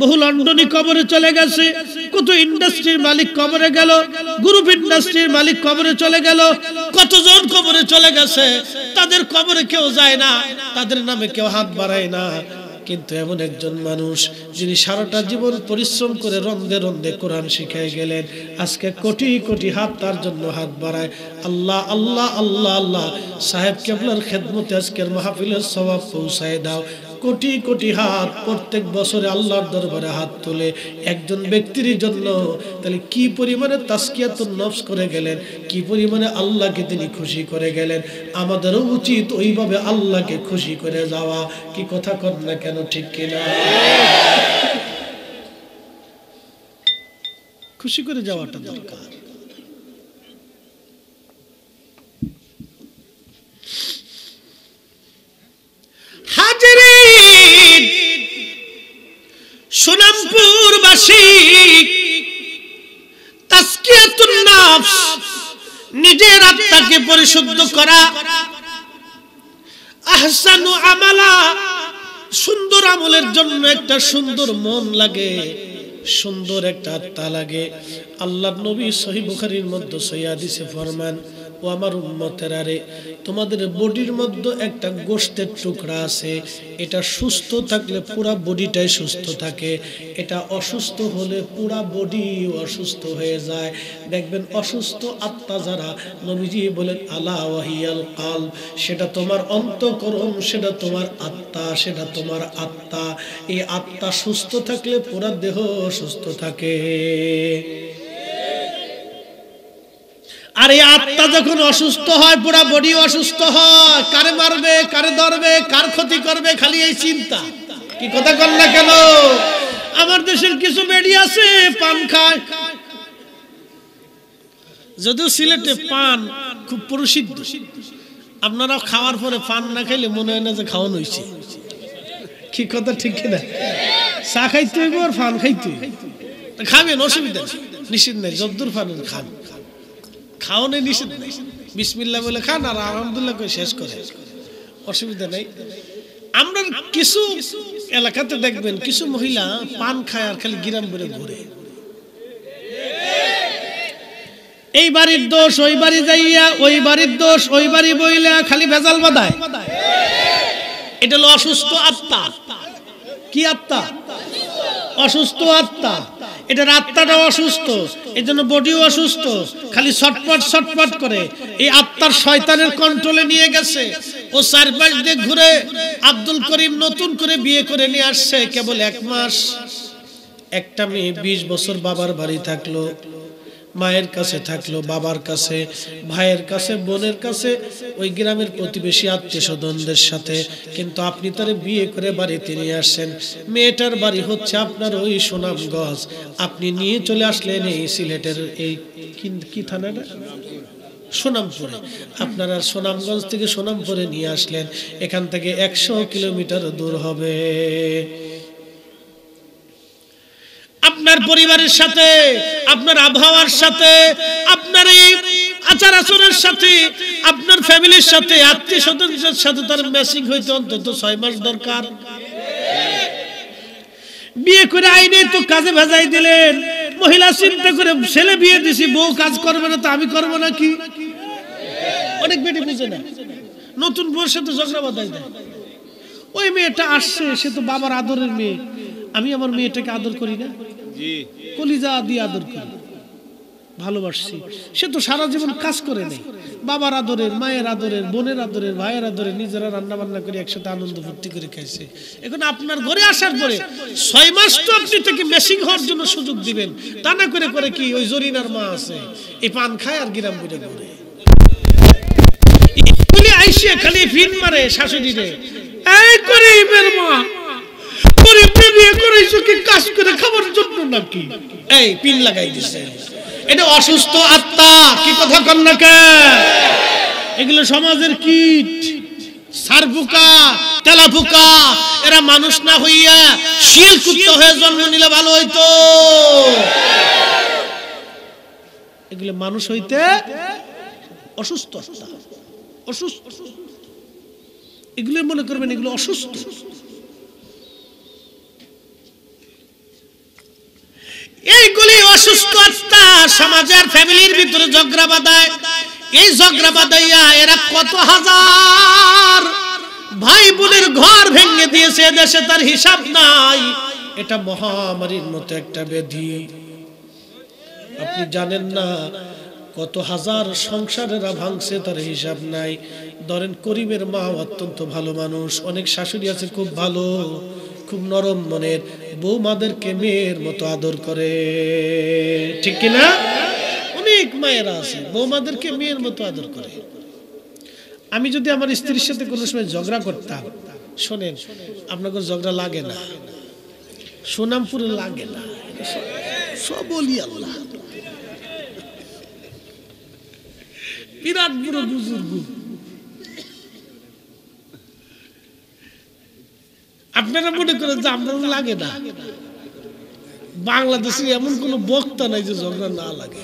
বহু লন্ডনী কবরে চলে গেছে, কত ইন্ডাস্ট্রির মালিক কবরে গেল, গ্রুপ ইন্ডাস্ট্রির মালিক কবরে চলে গেল, কতজন কবরে চলে গেছে। তাদের কবরে কেউ যায় না, তাদের নামে কেউ হাত বাড়ায় না। কিন্তু এমন একজন মানুষ যিনি সারাটা জীবন পরিশ্রম করে রন্দে রন্দে কোরআন শিখায় গেলেন, আজকে কোটি কোটি হাত তার জন্য হাত বাড়ায়। আল্লাহ আল্লাহ আল্লাহ আল্লাহ, সাহেব কেবলার খেদমতে আজকের মাহফিলের সওয়াব পৌঁছায় দাও। কোটি কোটি হাত প্রত্যেক বছরে আল্লাহর দরবারে হাত তোলে একজন ব্যক্তির জন্য। তাহলে কি পরিমাণে তাসকিয়াতুন নফস করে গেলেন, কি পরিমাণে আল্লাহকে তিনি খুশি করে গেলেন। আমাদেরও উচিত ওইভাবে আল্লাহকে খুশি করে যাওয়া। কি কথা কর না কেন, ঠিক কিনা? খুশি করে যাওয়াটা দরকার। হাজিরিন, সুনামপুরবাসী, তাসকিয়াতুন নফস, নিজের আত্মাকে পরিশুদ্ধ করা, আহসানু আমালা, সুন্দর আমলের জন্য একটা সুন্দর মন লাগে, সুন্দর একটা আত্মা লাগে। আল্লাহর নবী সহিহ বুখারীর মধ্যে সহিহ হাদিসে ফরমান, ও আমার উম্মতেরা রে, তোমাদের বডির মধ্যে একটা গোশতের টুকরা আছে, এটা সুস্থ থাকলে পুরা বডিটাই সুস্থ থাকে, এটা অসুস্থ হলে পুরা বডি অসুস্থ হয়ে যায়। দেখবেন অসুস্থ আত্মা যারা, নবীজি বলেন আলা ওয়াহিয়াল কালব, সেটা তোমার অন্তঃকরণ, সেটা তোমার আত্মা, সেটা তোমার আত্মা। এই আত্মা সুস্থ থাকলে পুরা দেহ সুস্থ থাকে। আর এই আত্মা যখন অসুস্থ হয়, পুরা বডি অসুস্থ হয়। কারে মারবে, কারে ধরবে, কার ক্ষতি করবে, খালি এই চিন্তা। কি কথা কর না কেন? আমার দেশের কিছু বেডি আছে পান খায়, যদিও সিলেটে পান খুব প্রসিদ্ধ। আপনারা খাওয়ার পরে পান না খাইলে মনে হয় না যে খাওয়ানো হয়েছে। কি কথা ঠিক কিনা? চা খাইতে হইব আর পান খাইতে খাবেন, অসুবিধা নিষেধ নেই, যদ্দুর পান খান, খাওয়ানো নিষেধ নেই। বিসমিল্লাহ বলে খান আর আলহামদুলিল্লাহ করে শেষ করে, অসুবিধা নেই। আমরা কিছু এলাকাতে দেখবেন কিছু মহিলা পান খায় আর খালি গিরাম করে ঘুরে। এই বাড়ির দোষ ওই বাড়ি যাইয়া, ওই বাড়ির দোষ ওই বাড়ি বইলা খালি ভেজাল বাঁধায়। এটা হলো অসুস্থ আত্মা। কি আত্মা? অসুস্থ আত্মা। এটার আত্মাটা অসুস্থ, এই জন্য বডিও অসুস্থ, খালি ছটপট ছটপট করে। এই আত্মার শয়তানের কন্ট্রোলে নিয়ে গেছে। ও চারপাশ দিয়ে ঘুরে। আব্দুল করিম নতুন করে বিয়ে করে নিয়ে আসছে, কেবল 1 মাস। একটা মেয়ে 20 বছর বাবার বাড়ি থাকলো, মায়ের কাছে থাকলো, বাবার কাছে, ভাইয়ের কাছে, বোনের কাছে, ওই গ্রামের প্রতিবেশী আত্মীয় স্বজনদের সাথে। কিন্তু আপনি তারে বিয়ে করে বাড়িতে নিয়ে আসছেন। মেয়েটার বাড়ি হচ্ছে আপনার ওই সুনামগঞ্জ। আপনি নিয়ে চলে আসলেন এই সিলেটের এই কি থানাটা, সুনামপুরে। আপনারা সুনামগঞ্জ থেকে সুনামপুরে নিয়ে আসলেন, এখান থেকে 100 কিলোমিটার দূর হবে। আপনার পরিবারের সাথে, আপনার আবহাওয়ার সাথে, আপনার এই আচার আচরণের সাথে, আপনার ফ্যামিলির সাথে, আত্মীয় স্বজনদের সাথে তার ম্যাচিং হইতে অন্তত 6 মাস দরকার। বিয়ে করে আইনে তো কাজে ভেজাই দিলেন। মহিলা চিন্তা করে, ছেলে বিয়ে দিছি, বউ কাজ করবে না তো আমি করবো নাকি? অনেক বেটি বুঝে না, নতুন বউর সাথে ঝগড়া বাঁধাই দেয়। ওই মেয়েটা আসছে, সে তো বাবার আদরের মেয়ে, আমি আমার মেয়েটাকে আদর করি না? কলিজা দিয়ে আদর করি। ভালোবাসছি, সে তো সারা জীবন কাজ করে নেই, বাবার আদরের, মায়ের আদরের, বোনের আদরের, ভাইয়ের আদরের, নিজেরা রান্না বান্না করে একসাথে আনন্দ ফুর্তি করে খাইছে। এখন আপনার ঘরে আসার পরে 6 মাস তো আপনি থেকে মেসিং হওয়ার জন্য সুযোগ দিবেন, তা না করে করে কি ওই জরিনার মা আছে, এই পান খায় আর গিরাম করে ঘুরে আইসে খালি ফিন মারে শাশুড়িরে, এই গরিবের মা, গরিবকে বিয়ে করেছো কি কাজ করে খাবার জন্য নাকি, এই পিন লাগাই দিছে। এটা অসুস্থ আত্মা, কি কথা কন না কে? এগুলো সমাজের কীট, সারপুকা, তেলাপুকা, এরা মানুষ না হইয়া শিয়াল কুত্তা হয়ে জন্ম নিলে ভালো হইতো। এগুলো মানুষ হইতে অসুস্থ আত্মা, অসুস্থ। এগুলো মনে করবেন এগুলো অসুস্থ। এইগুলি অসুস্থ আত্মা সমাজের ফ্যামিলির ভিতরে ঝগড়া বাঁধায়। এই ঝগড়া বাঁধাইয়া এরা কত হাজার ভাই বোনের ঘর ভেঙে দিয়েছে, দেশে তার হিসাব নাই। এটা মহামারীর মতো একটা ব্যাধি। আপনি জানেন না কত হাজার সংসারেরা ভাঙছে, তার হিসাব নাই। ধরেন করিমের মা অত্যন্ত ভালো মানুষ, অনেক শাশুড়ি আছে খুব ভালো, খুব নরম মনের, বৌমাদেরকে মেয়ের মতো আদর করে, ঠিক কিনা? অনেক মায়েরা আছে বৌমাদেরকে মেয়ের মতো আদর করে। আমি যদি আমার স্ত্রীর সাথে কোনো সময় ঝগড়া করতাম, শোনেন আপনাকে ঝগড়া লাগে না, সোনামপুরে লাগে না, সব বলি আল্লাহ, বিরাট বড় বুজুর্গ। আপনারা মনে করেন যে আপনার লাগে না, বাংলাদেশে এমন কোন বক্তা নাই যে ঝগড়া না লাগে।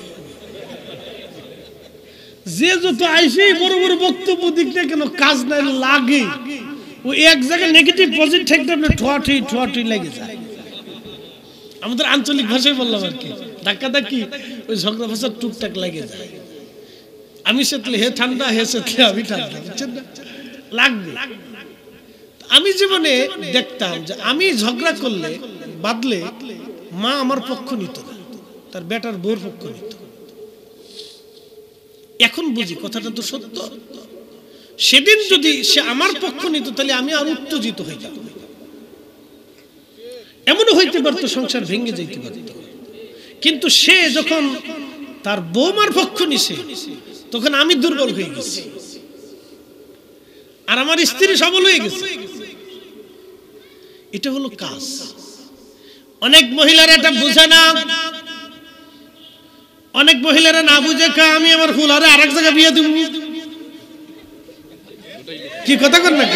যে যত আইসে বড় বড় বক্তব্য দিক না কেন, কাজ নাই লাগে। ও এক জায়গায় নেগেটিভ পজিটিভ থাকতে আপনার ঠোয়াঠি ঠোয়াঠি লেগে যায়। আমাদের আঞ্চলিক ভাষায় বললাম আর কি, ধাক্কা ধাক্কি ওই ঝগড়া ভাষা টুকটাক লেগে যায়। আমি সেতলে হে ঠান্ডা, হে সেতলে আমি ঠান্ডা, বুঝছেন না? লাগবে। আমি জীবনে দেখতাম যে আমি ঝগড়া করলে বাদলে মা আমার পক্ষ নিত না, তার বেটার বউর পক্ষ নিত। এখন বুঝি কথাটা তো সত্য। সেদিন যদি সে আমার পক্ষ নিত তাহলে আমি আর উত্তেজিত হইতাম, এমনও হইতে পারতো সংসার ভেঙে যাইতে পারত। কিন্তু সে যখন তার বৌমার পক্ষ নিছে তখন আমি দুর্বল হয়ে গেছি আর আমার স্ত্রী সবল হয়ে গেছে। এটা হলো কাজ। অনেক মহিলারা এটা বুঝে না, অনেক মহিলারা না বুঝে আমি আমার ফুলারে আরেক জায়গায় বিয়ে দিব। কি কথা কর না,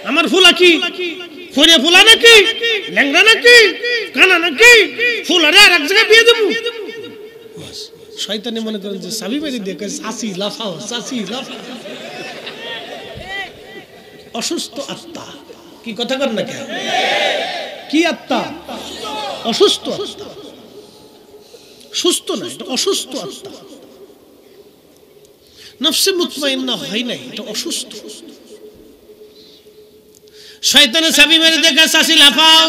আমার ফুলা কি ফরিয়া ফুলা নাকি, ল্যাংড়া নাকি, কানা নাকি, ফুলারে আরেক জায়গায় বিয়ে দেব। শয়তানি মনে করেন যে সাবি মেরে দিয়ে চাষি লাফাও, চাষি লাফাও। অসুস্থ আত্মা। কি কথা কর না কে? কি আত্মা? অসুস্থ আত্মা, সুস্থ না, এটা অসুস্থ আত্মা। নফসে মুতমাইন্না হয় নাই, এটা অসুস্থ। শয়তানে চাবি মেরে দেখে চাষি লাফাও,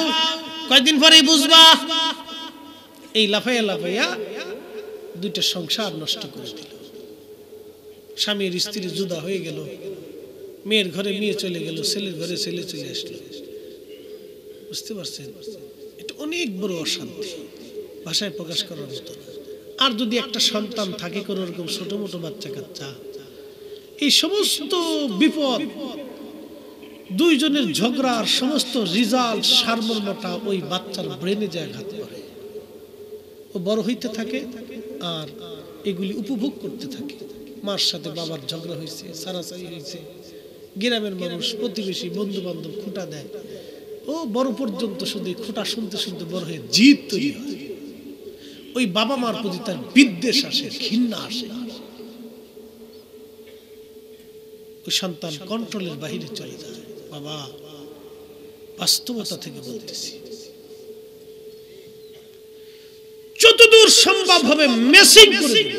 কয়েকদিন পরেই বুঝবা। এই লাফাইয়া লাফাইয়া দুইটা সংসার নষ্ট করে দিল। স্বামীর স্ত্রী জুদা হয়ে গেল, মেয়ের ঘরে মেয়ে চলে গেল, ছেলের ঘরে ছেলে চলে আসলো। বুঝতে পারছেন? এটা অনেক বড় অশান্তি, ভাষায় প্রকাশ করার মতো। আর যদি একটা সন্তান থাকে কোন রকম ছোট মোটো বাচ্চা কাচ্চা, এই সমস্ত বিপদ, দুইজনের ঝগড়ার সমস্ত রিজাল্ট সারমর্মটা ওই বাচ্চার ব্রেনে যায় আঘাত করে। ও বড় হইতে থাকে আর এগুলি উপভোগ করতে থাকে। মার সাথে বাবার ঝগড়া হয়েছে, সারাসারি হয়েছে, গ্রামের মানুষ, প্রতিবেশী, বন্ধু বান্ধব খুঁটা দেয়। ও বড় পর্যন্ত শুধু খুঁটা শুনতে শুনতে বড় হয়ে জিদ তৈরি হয়। ওই বাবা মার প্রতি তার বিদ্বেষ আসে, ঘৃণা আসে। ওই সন্তান কন্ট্রোলের বাহিরে চলে যায়। বাবা, বাস্তবতা থেকে বলতেছি, যতদূর সম্ভব হবে মেসিং করে দিবে।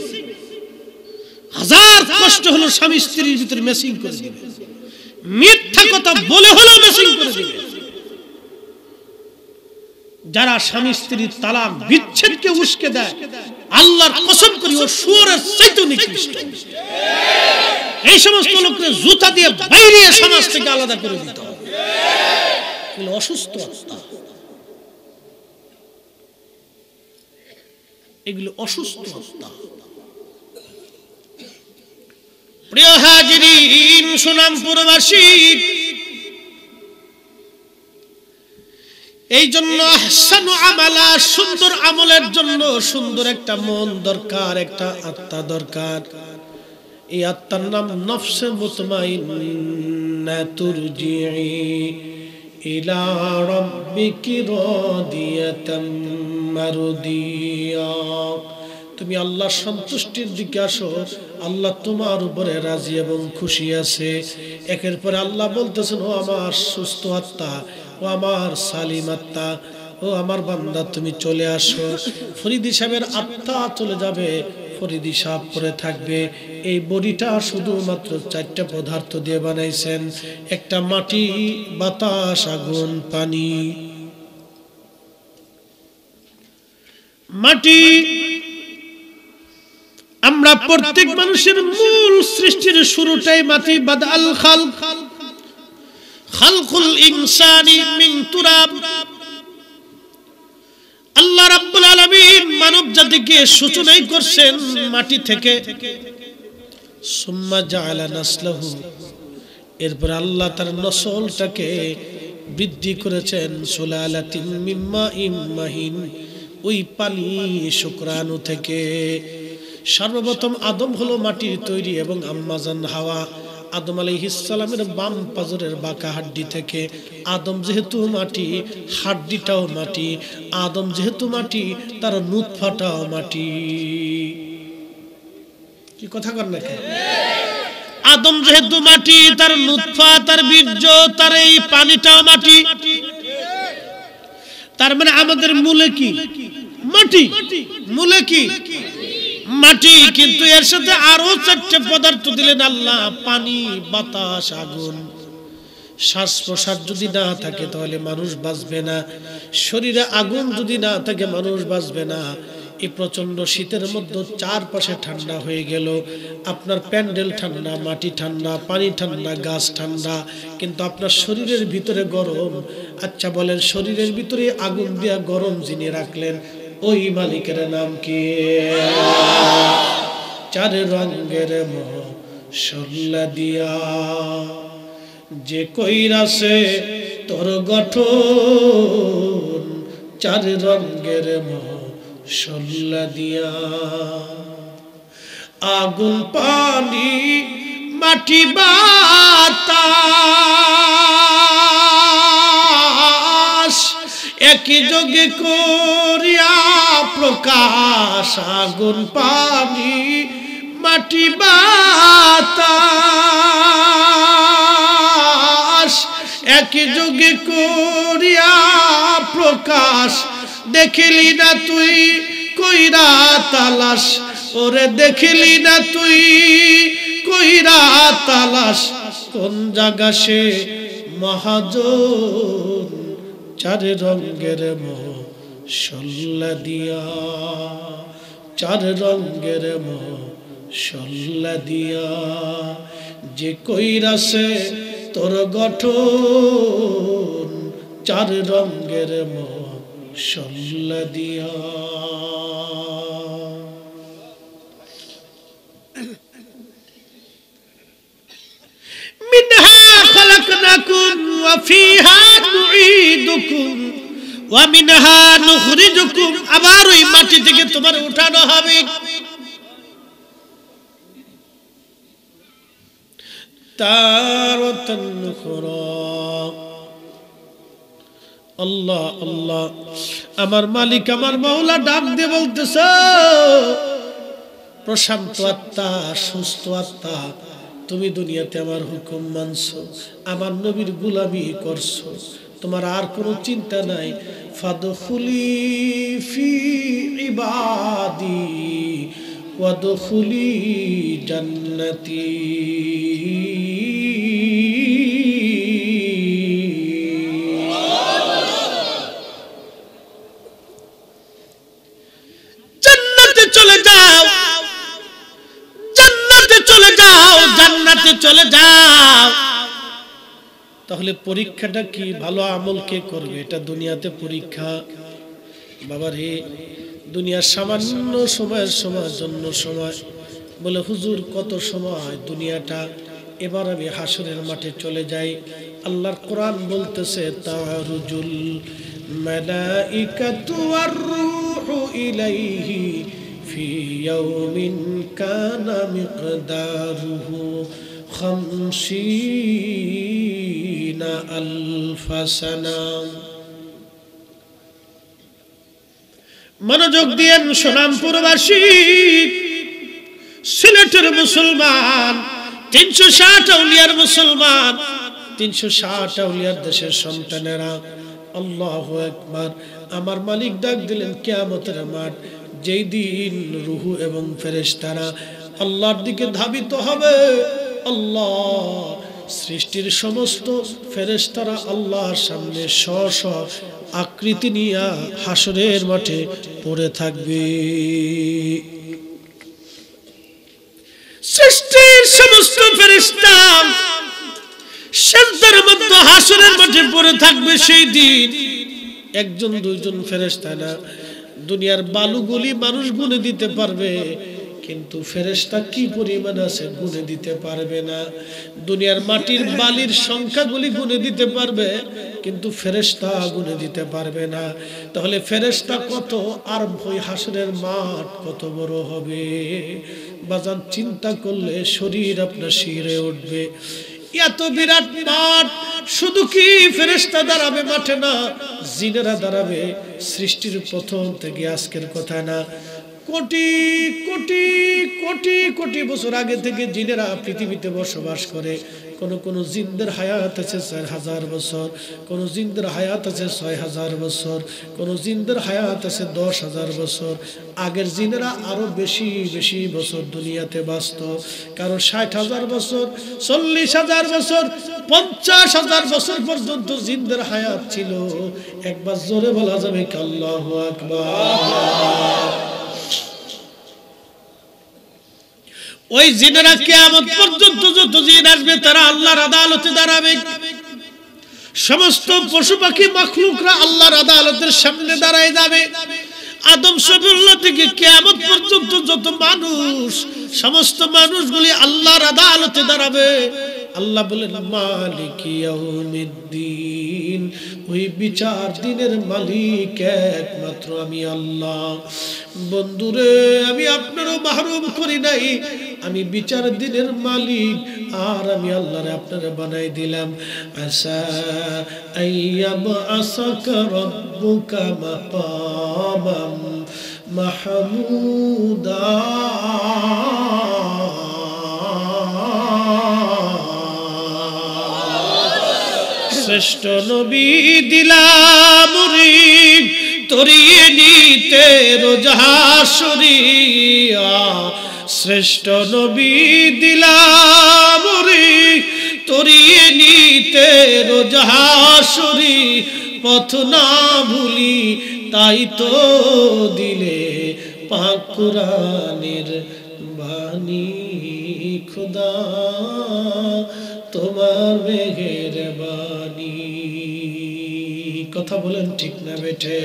হাজার কষ্ট হলো স্বামী স্ত্রীর ভিতরে মেসিং করে দিবে, মিথ্যা কথা বলে হলো মেসিং করে দিবে। যারা স্বামী স্ত্রীর তালাক বিচ্ছেদকে উস্কে দেয়, আল্লাহর কসম করি ও শুয়োরের চাইতে নিকৃষ্ট। এই সমস্ত লোককে জুতা দিয়ে বাইরে সমাজ থেকে আলাদা করে দিতে হবে। এগুলো অসুস্থ আত্মা, এগুলো অসুস্থ আত্মা। প্রিয় হাজিরিন, সুনামপুরবাসী, এই জন্য আহসানু আমালা, সুন্দর আমলের জন্য সুন্দর একটা মন দরকার, একটা আত্মা দরকার। এই আত্মার নাম নফসে মুতমাইন্না, তুরজিই ইলা রাব্বিকি রাদিয়াতাম মারদিয়া। তুমি আল্লাহর সন্তুষ্টির দিকে আসো, আল্লাহ তোমার উপরে রাজি এবং খুশি আছে। একের পর আল্লাহ বলতেছেন, ও আমার সুস্থ আত্মা, ও আমার সালিম আত্মা, ও আমার বান্দা, তুমি চলে আসো। ফরিদি সাহেবের আত্মা চলে যাবে, ফরিদি সাহেব পরে থাকবে। এই বড়িটা শুধুমাত্র 4টা পদার্থ দিয়ে বানাইছেন, একটা মাটি, বাতাস, আগুন, পানি। মাটি, আমরা প্রত্যেক মানুষের মূল সৃষ্টির শুরুটাই মাটি। বাদাল খালক, খালকুল ইনসানি মিন তুরাব। আল্লাহ রাব্বুল আলামিন মানব জাতিকে সূচনাই করছেন মাটি থেকে। সুম্মা জাআলা নাসলাহু, এরপর আল্লাহ তার নসলটাকে বৃদ্ধি করেছেন সুলালাতিন মিন মাইন মাহিন, ওই পানি শুকরাণু থেকে। সর্বপ্রথম আদম হলো মাটির তৈরি এবং আম্মাজান হাওয়া আদম আলাইহিস সালামের বাম পাজরের বাঁকা হাড্ডি থেকে। আদম যেহেতু মাটি, হাড্ডিটাও মাটি। আদম যেহেতু মাটি, তার নুতফাটাও মাটি। কি কথা কর না? আদম যেহেতু মাটি, তার নুতফা, তার বীর্য, তার এই পানিটাও মাটি। তার মানে আমাদের মূলে কি? মাটি। মূলে কি? মাটি। কিন্তু এর সাথে আরো 4টে পদার্থ দিলেন আল্লাহ, পানি, বাতাস, আগুন। শ্বাস প্রশ্বাস যদি না থাকে তাহলে মানুষ বাঁচবে না। শরীরে আগুন যদি না থাকে মানুষ বাঁচবে না। এই প্রচন্ড শীতের মধ্যে চারপাশে ঠান্ডা হয়ে গেল, আপনার প্যান্ডেল ঠান্ডা, মাটি ঠান্ডা, পানি ঠান্ডা, গাছ ঠান্ডা, কিন্তু আপনার শরীরের ভিতরে গরম। আচ্ছা বলেন, শরীরের ভিতরে আগুন দিয়া গরম যিনি রাখলেন, ওই মালিকের নাম কি? 4 রঙের মশলা দিয়া যে কইরাছে তোর গঠন, 4 রঙের মশলা দিয়া। আগুন, পানি, মাটি, বাতাস একই যোগে করিয়া প্রকাশ। আগুন, পানি, মাটি, বাতাস একই যোগে করিয়া প্রকাশ। দেখিলি না তুই কইরা তালাশ, ওরে দেখিলি না তুই কইরা তালাশ, কোন জায়গা সে মহাজন। 4 রঙের মশলা দিয়া, 4 রঙের মশলা দিয়া যে কইরাছে তোর গঠন, 4 রঙের মশলা দিয়া। মিনহা খালাকনাকুম ওয়া ফিহা নুঈদুকুম ওয়া মিনহা নুখরিজুকুম। আবার ওই মাটি থেকে তোমার উঠানো হবে। তারাতান নুখরা। আল্লাহ আল্লাহ, আমার মালিক, আমার মাওলা ডাক দিয়ে বলতেছে, প্রশান্ত আত্মা, সুস্থ আত্মা, তুমি দুনিয়াতে আমার হুকুম মানছো, আমার নবীর গোলামি করছো, তোমার আর কোনো চিন্তা নাই। ফাদখুলি ফি ইবাদি ওয়াদখুলি জান্নাতি। জান্নাতে চলে যাও, তাহলে পরীক্ষাটা কি? ভালো আমল কে করবে? এটা দুনিয়াতে পরীক্ষা। বাবারে, দুনিয়ার সামান্য সময়ের জন্য সময় বলে হুজুর কত সময় দুনিয়াটা, এবার আমি হাসরের মাঠে চলে যাই। আল্লাহর কোরআন বলতেছে তারুজুল মালাইকাতু ওয়ার রূহু ইলাইহি ফি ইয়াউমিন কানা মিকদারুহু 50 আলফ সানা। মনোযোগ দিয়েন সোনামপুরবাসী, সিলেটের মুসলমান, 360 আউলিয়ার মুসলমান, 360 আউলিয়ার দেশের সন্তানেরা, আল্লাহু আকবার। আমার মালিক ডাক দিলেন কিয়ামতের মাঠ, যেই দিন রূহ এবং ফেরেশতারা আল্লাহর দিকে ধাবিত হবে। আল্লাহ সৃষ্টির সমস্ত ফেরেশতারা আল্লাহর সামনে স্ব আকৃতি নিয়ে হাসরের মাঠে পড়ে থাকবে। সৃষ্টির সমস্ত ফেরেশতা সিজদার মধ্যে হাসরের মাঠে পড়ে থাকবে। সেই দিন একজন দুইজন ফেরেশতা না, দুনিয়ার বালুগুলি মানুষ গুনে দিতে পারবে, কিন্তু ফেরেশতা কি পরিমাণ আছে গুনে দিতে পারবে না। দুনিয়ার মাটির বালির সংখ্যাগুলি গুনে দিতে পারবে, কিন্তু ফেরেশতা গুনে দিতে পারবে না। তাহলে ফেরেশতা কত, আর ওই হাসরের মাঠ কত বড় হবে? বাজান চিন্তা করলে শরীর আপনার শিরে উঠবে। এত বিরাট মাঠ, শুধু কি ফেরেশতা দাঁড়াবে মাঠে না, জিনেরা দাঁড়াবে। সৃষ্টির প্রথম থেকে আজকের কথা না, কোটি কোটি কোটি কোটি বছর আগে থেকে জিনেরা পৃথিবীতে বসবাস করে। কোন জিনদের হায়াত আছে 4000 বছর, কোন জিনদের হায়াত আছে 6000 বছর, কোন জিনদের হায়াত আছে 10,000 বছর। আগের জিনেরা আরো বেশি বেশি বছর দুনিয়াতে বাঁচত। কারো 60,000 বছর, 40,000 বছর, 50,000 বছর পর্যন্ত জিনদের হায়াত ছিল। একবার জোরে বলা যাবে আল্লাহু আকবার। ওই জিনেরা কিয়ামত পর্যন্ত যত জিন আসবে তারা আল্লাহর আদালতে দাঁড়াবে। সমস্ত পশু পাখি মাখলুকরা আল্লাহর আদালতের সামনে দাঁড়ায় যাবে। আদম শফিউল্লাহ থেকে কিয়ামত পর্যন্ত যত মানুষ, সমস্ত মানুষগুলি আল্লাহর আদালতে দাঁড়াবে। আল্লাহ বলেন মালিক ইয়াউমিদ্দিন, ওই বিচার দিনের মালিক একমাত্র আমি আল্লাহ। বন্ধুরে, আমি আপনারও মাহরুম করি নাই, আমি বিচার দিনের মালিক, আর আমি আল্লাহরে আপনারে বানাই দিলাম। আসা আইয়াবআসাকা রাব্বুকা মাকামাম মাহমুদা। শ্রেষ্ঠ নবী দিলাম মুরিদ তরিয়ে নিতে রোজাশরিয়া। শ্রেষ্ঠ নবী দিলাম মুরিদ তরিয়ে নিতে রোজাশরি। পথ না ভুলি তাই তো দিলে পাক কুরআনের বাণী। খুদা তোমার মেহেরবানি। কথা বলেন ঠিক না বেঠে?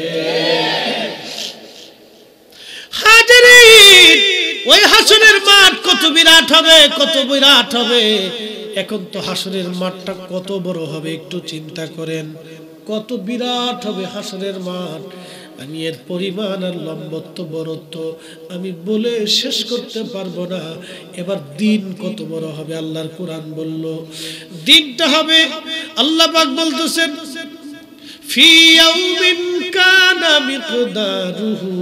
হাজিরিন, ওই হাসরের মাঠ কত বিরাট হবে, কত বিরাট হবে। এখন তো হাসরের মাঠটা কত বড় হবে একটু চিন্তা করেন। কত বিরাট হবে হাসরের মাঠ। আমি এর পরিমাণ আর লম্বত্ব বড়ত্ব আমি বলে শেষ করতে পারবো না। এবার দিন কত বড় হবে আল্লাহর কোরআন বলল। দিনটা হবে, আল্লাহ পাক বলতেছেন ফি ইয়াউমিন কানা মিকদারুহু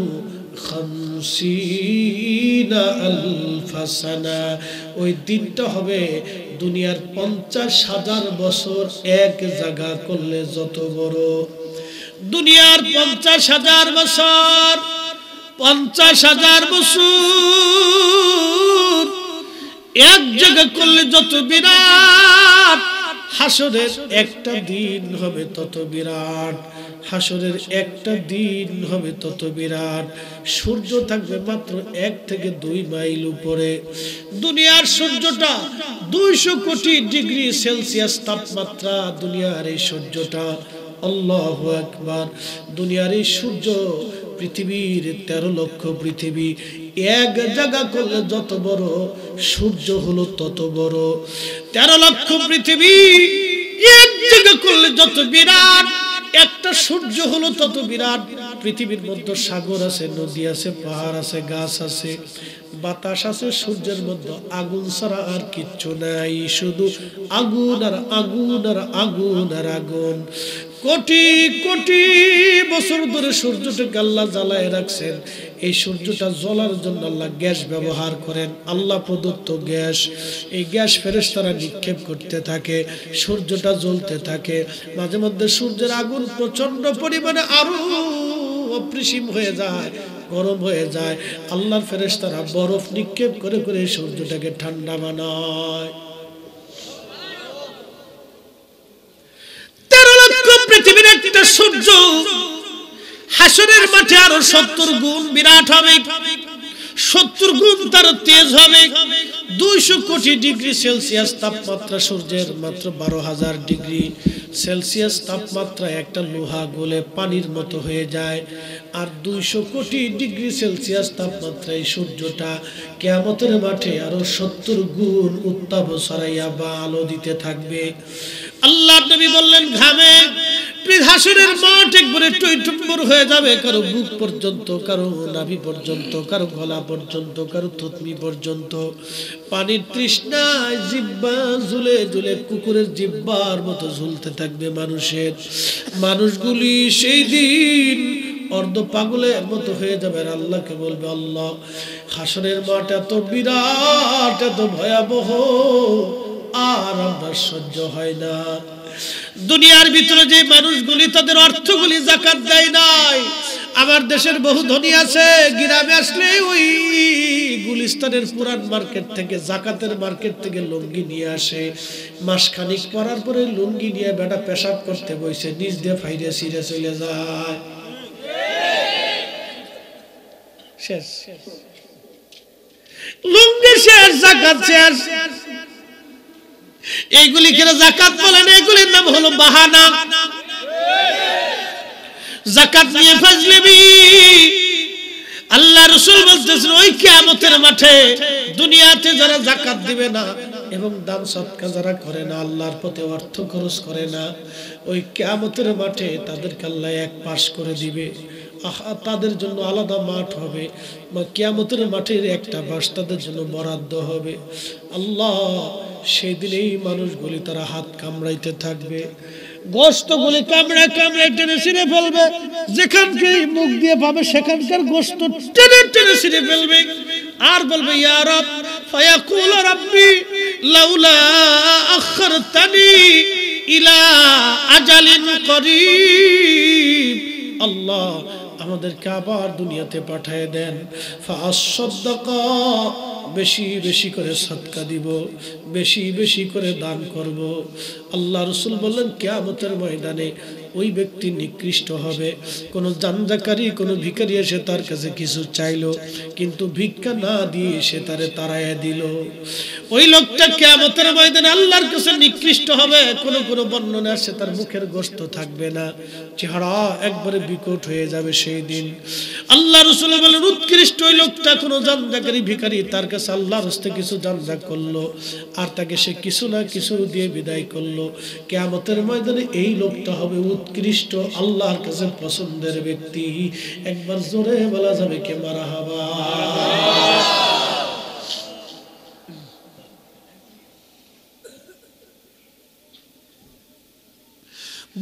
50 আলফ সানা। ওই দিনটা হবে দুনিয়ার 50,000 বছর এক জায়গা করলে যত বড়। দুনিয়ার 50,000 বছর, 50,000 বছর এক জায়গা করলে যত বিরাট, হাসরের একটা দিন হবে তত বিরাট, হাসরের একটা দিন হবে তত বিরাট। সূর্য থাকবে মাত্র 1 থেকে 2 মাইল উপরে। দুনিয়ার সূর্যটা 200 কোটি ডিগ্রি সেলসিয়াস তাপমাত্রা দুনিয়ার এই সূর্যটা। আল্লাহু আকবার। দুনিয়ার এই সূর্য পৃথিবীর 13 লক্ষ পৃথিবী এক জায়গা করলে যত বড়, সূর্য হলো তত বড়। 13 লক্ষ পৃথিবী এক জায়গা করলে যত বিরাট, একটা সূর্য হলো তত বিরাট। পৃথিবীর মধ্যে সাগর আছে, নদী আছে, পাহাড় আছে, গাছ আছে, বাতাস আছে, সূর্যের মধ্যে আগুন ছাড়া আর কিচ্ছু নাই, শুধু আগুন আর আগুন আর আগুন আর আগুন। কোটি কোটি বছর ধরে সূর্যটাকে আল্লাহ জ্বালায় রাখছেন। এই সূর্যটা জ্বলার জন্য আল্লাহ গ্যাস ব্যবহার করেন, আল্লাহ প্রদত্ত গ্যাস। এই গ্যাস ফেরেশতারা নিক্ষেপ করতে থাকে, সূর্যটা জ্বলতে থাকে। মাঝে মধ্যে সূর্যের আগুন প্রচন্ড পরিমাণে আরো অপরিসীম হয়ে যায়, গরম হয়ে যায়। আল্লাহর ফেরেশতারা বরফ নিক্ষেপ করে করে সূর্যটাকে ঠান্ডা বানায়। পৃথিবীর একটা সূর্য হাসরের মাঠে আরো 70 গুণ বিরাট হবে, 70 গুণ তার তেজ হবে। 200 কোটি ডিগ্রি সেলসিয়াস তাপমাত্রা সূর্যের, মাত্র 12,000 ডিগ্রি সেলসিয়াস তাপমাত্রা একটা লোহা গলে পানির মতো হয়ে যায়। আর 200 কোটি ডিগ্রি সেলসিয়াস তাপমাত্রায় সূর্যটা কিয়ামতের মাঠে আরো 70 গুণ উত্তাপ ছড়াইয়া বা আলো দিতে থাকবে। আল্লাহর নবী বললেন, ঘামে হাসরের মাঠ একবারে টইটুম্বর হয়ে যাবে, কারো বুক পর্যন্ত, কারো নাভি পর্যন্ত, কারো গলা পর্যন্ত, কারো থুতনি পর্যন্ত। পানির তৃষ্ণায় জিহ্বা ঝুলে ঝুলে কুকুরের জিহ্বার মতো ঝুলতে থাকবে মানুষের। মানুষগুলি সেই দিন অর্ধ পাগলের মতো হয়ে যাবে। আর আল্লাহকে বলবে, আল্লাহ, হাসরের মাঠ এত বিরাট, এত ভয়াবহ, আর আমরা সহ্য হয় না। দুনিয়ার ভিতরে যে মানুষগুলি তাদের অর্থগুলি যাকাত দেয় নাই, আমার দেশের বহু ধনী আছে, গ্রামে আসলে ওই গুলিস্তানের পুরান মার্কেট থেকে, যাকাতের মার্কেট থেকে লুঙ্গি নিয়ে আসে। মাসখানিক পরার পরে লুঙ্গি নিয়ে বেটা পেশাব করতে বসে, নিজ দিয়ে ফাইরে ছিঁড়ে চলে যায়। শেষ, লুঙ্গি শেষ, যাকাত শেষ। এইগুলি কেন যাকাত বলেন? এগুলির নাম হলো বাহানা। যাকাত নিয়ে ফাজলামি। আল্লাহ রাসূল বলতেছেন, ওই কিয়ামতের মাঠে দুনিয়াতে যারা যাকাত দিবে না এবং দান সদকা যারা করে না, আল্লাহর পথে অর্থ খরচ করে না, ওই কিয়ামতের মাঠে তাদেরকে আল্লাহ এক পাশ করে দিবে। তাদের জন্য আলাদা মাঠ হবে, কিয়ামতের মাঠের একটা বাস তাদের জন্য বরাদ্দ হবে। আল্লাহ সেই দিন এই মানুষগুলি তারা হাত কামড়াইতে থাকবে, গোশতগুলি কামড়ায় কামড়ায় টেনে ছিঁড়ে ফেলবে। যেখানকে মুখ দিয়ে পাবে সেখানকার গোশত টেনে টেনে ছিঁড়ে ফেলবে। আর বলবে, ইয়া রব, ফায়াকুল রাব্বি লাউলা আখরতানি ইলা আজালিন করিব। আল্লাহ, আমাদেরকে আবার দুনিয়াতে পাঠিয়ে দেন, ফাআসসাদাকা, বেশি বেশি করে সদকা দিব, বেশি বেশি করে দান করব। আল্লাহ রাসূল বললেন, কিয়ামতের ময়দানে ওই ব্যক্তি নিকৃষ্ট হবে। কোন জানজাকারী, কোন ভিখারি এসে তার কাছে কিছু চাইলো, কিন্তু ভিক্ষা না দিয়ে সে তারে তাড়াইয়া দিল। ওই লোকটা কিয়ামতের ময়দানে আল্লাহর কাছে নিকৃষ্ট হবে। কোন কোন বর্ণনা আসে তার মুখের গোশত থাকবে না, চেহারা একবারে বিকট হয়ে যাবে সেই দিন। আল্লাহ রাসূল বলেন, উৎকৃষ্ট ওই লোকটা কোন জানজাকারী ভিখারি তার কাছে আল্লাহর হস্তে কিছু জানজা করলো, আর তাকে সে কিছু না কিছু দিয়ে বিদায় করলো। কিয়ামতের ময়দানে এই লোকটা হবে উৎকৃষ্ট, আল্লাহর কাছে পছন্দের ব্যক্তি। একবার জোরে বলা যাবে কে মারহাবা।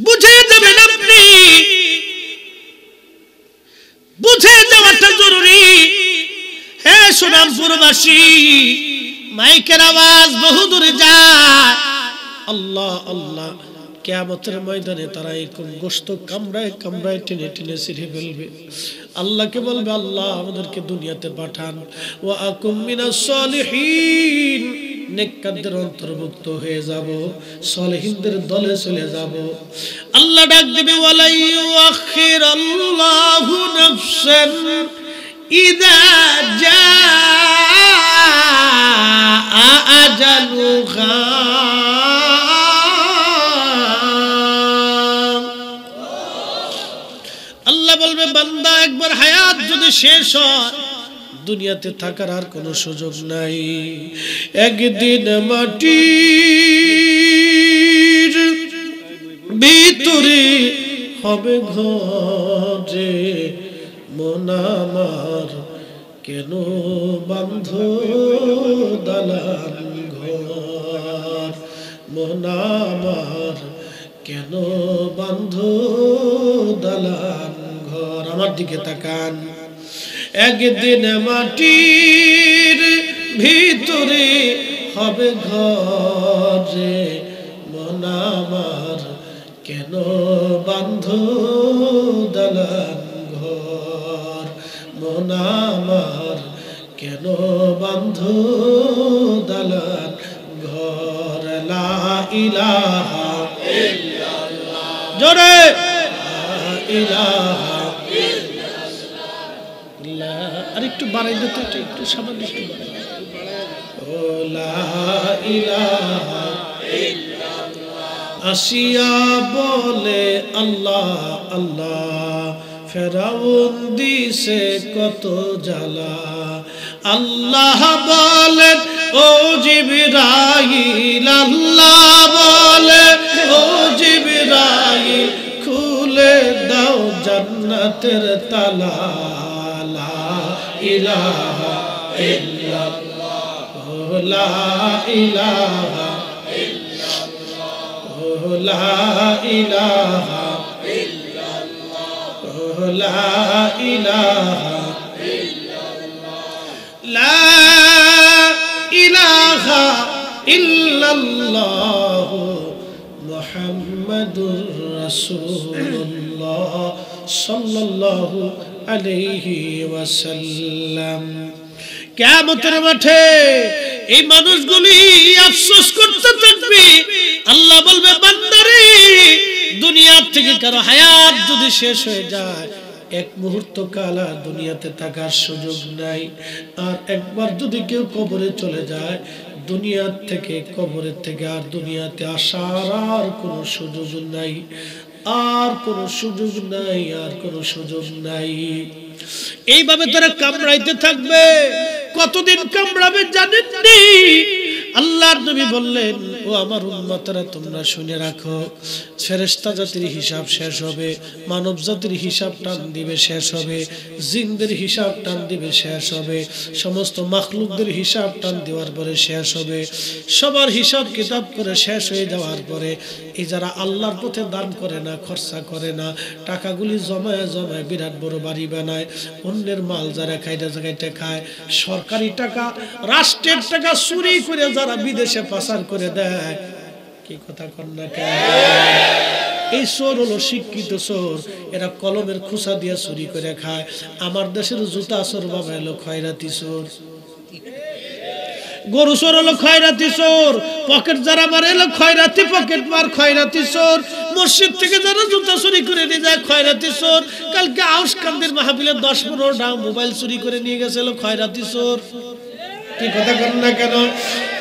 বুঝে যাবেন আপনি, বুঝে যাওয়াটা জরুরি। হে সুনামপুরবাসী, মাইকের আওয়াজ বহু দূরে যায়। আল্লাহ আল্লাহ, কিয়ামতের ময়দানে তারা এরকম গোশত কামড়ায় কামড়ায় টেনে টেনে ছিঁড়ে ফেলবে। আল্লাহকে বলবে, আল্লাহ আমাদেরকে দুনিয়াতে পাঠান, ওয়া আকুম মিনাস সালিহিন, নেককারদের অন্তর্ভুক্ত হয়ে যাব, সলিহিনদের দলে চলে যাব। আল্লাহ ডাক দিবে ওয়ালা ইউআখিরাল্লাহু নাফসান ইযা জাআ আজালুহা। আল্লাহ বলবে বান্দা একবার হায়াত যদি শেষ হয় দুনিয়াতে থাকার আর কোনো সুযোগ নাই। একদিন মাটির ভিতরে হবে ঘরে, মন আমার কেন বান্ধ দালান ঘর, মন আমার কেন বান্ধ দালান ঘর। আমার দিকে তাকান। একদিন মাটির ভিতরে হবে ঘরে, মন আমার কেন বান্ধ দালান ঘর, মন আমার কেন বান্ধ দালান ঘর। লা ইলাহা ইল্লাল্লাহ, জোরে লা ইলাহা। আর একটু বাড়াই দিতে, একটু সামান্য একটু বাড়াই। ও লা ইলাহা ইল্লাল্লাহ। আসিয়া বলে আল্লাহ আল্লাহ, ফেরাউন দিছে কত জ্বালা। আল্লাহ বলেন ও জিবরাইল, আল্লাহ বলে ও জিবরাইল, খুলে দাও জান্নাতের তালা। ইলাহা ইল্লাল্লাহ, লা ইলাহা ইল্লাল্লাহ, লা ইলাহা ইল্লাল্লাহ, লা ইলাহা ইল্লাল্লাহ, লা ইলাহা ইল্লাল্লাহ মুহাম্মাদুর রাসূলুল্লাহ সাল্লাল্লাহু আলাইহি ওয়াসাল্লাম। কিয়ামতের মাঠে এই মানুষগুলি আফসোস করতে থাকবে। আল্লাহ বলবে বান্দারে, দুনিয়া থেকে কারো হায়াত যদি শেষ হয়ে যায়, এক মুহূর্ত কাল আর দুনিয়াতে থাকার সুযোগ নাই। আর একবার যদি কেউ কবরে চলে যায়, দুনিয়ার থেকে কবরের থেকে আর দুনিয়াতে আসার আর কোনো সুযোগ নাই, আর কোনো সুযোগ নাই, আর কোনো সুযোগ নাই। এইভাবে তারা কামড়াইতে থাকবে। কতদিন কামড়াবে জানেননি? আল্লাহর নবী বললেন, ও আমার উম্মতরা তোমরা শুনে রাখো, ফেরেশতা জাতির হিসাব শেষ হবে, মানব জাতির হিসাব টান দিবে শেষ হবে, জিনদের হিসাব টান দিবে শেষ হবে, সমস্ত মাখলুকদের হিসাব টান দেওয়ার পরে শেষ হবে। সবার হিসাব কিতাব করে শেষ হয়ে যাওয়ার পরে এই যারা আল্লাহর পথে দান করে না, খরচা করে না, টাকাগুলি জমায় জমায় বিরাট বড় বাড়ি বানায়, অন্যের মাল যারা খাইতে খায়, সরকারি টাকা রাষ্ট্রের টাকা চুরি করে যারা বিদেশে পাচার করে দেয়, কি কথা কর না কেন? এই চোর হলো শিক্ষিত চোর, এরা কলমের খোসা দিয়ে চুরি করে খায়। আমার দেশের জুতা চোর বাবা এলো খয়রাতি চোর, গরু চোর হলো খয়রাতি চোর, পকেট যারা মারে এলো খয়রাতি পকেট মার খয়রাতি চোর, মসজিদ থেকে যারা জুতা চুরি করে নিয়ে যায় খয়রাতি চোর, কালকে আউসকান্দির মাহফিলে 10-15টা মোবাইল চুরি করে নিয়ে গেছে এলো খয়রাতি চোর। কি কথা কর না কেন?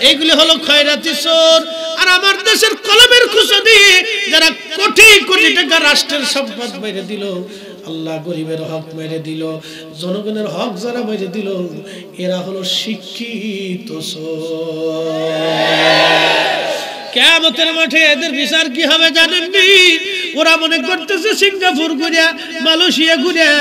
এইগুলি হলো খয়রাতি চোর। আর আমার দেশের কলমের খোসা দিয়ে যারা কোটি কোটি টাকা রাষ্ট্রের সম্পদ মেরে দিল, আল্লাহ গরিবের হক মেরে দিল, জনগণের হক যারা মেরে দিল, এরা হলো শিক্ষিত চোর। কিয়ামতের মাঠে এদের বিচার কি হবে জানেননি? ওরা মনে করতেছে সিঙ্গাপুর ঘুরিয়া, মালয়েশিয়া ঘুরিয়া,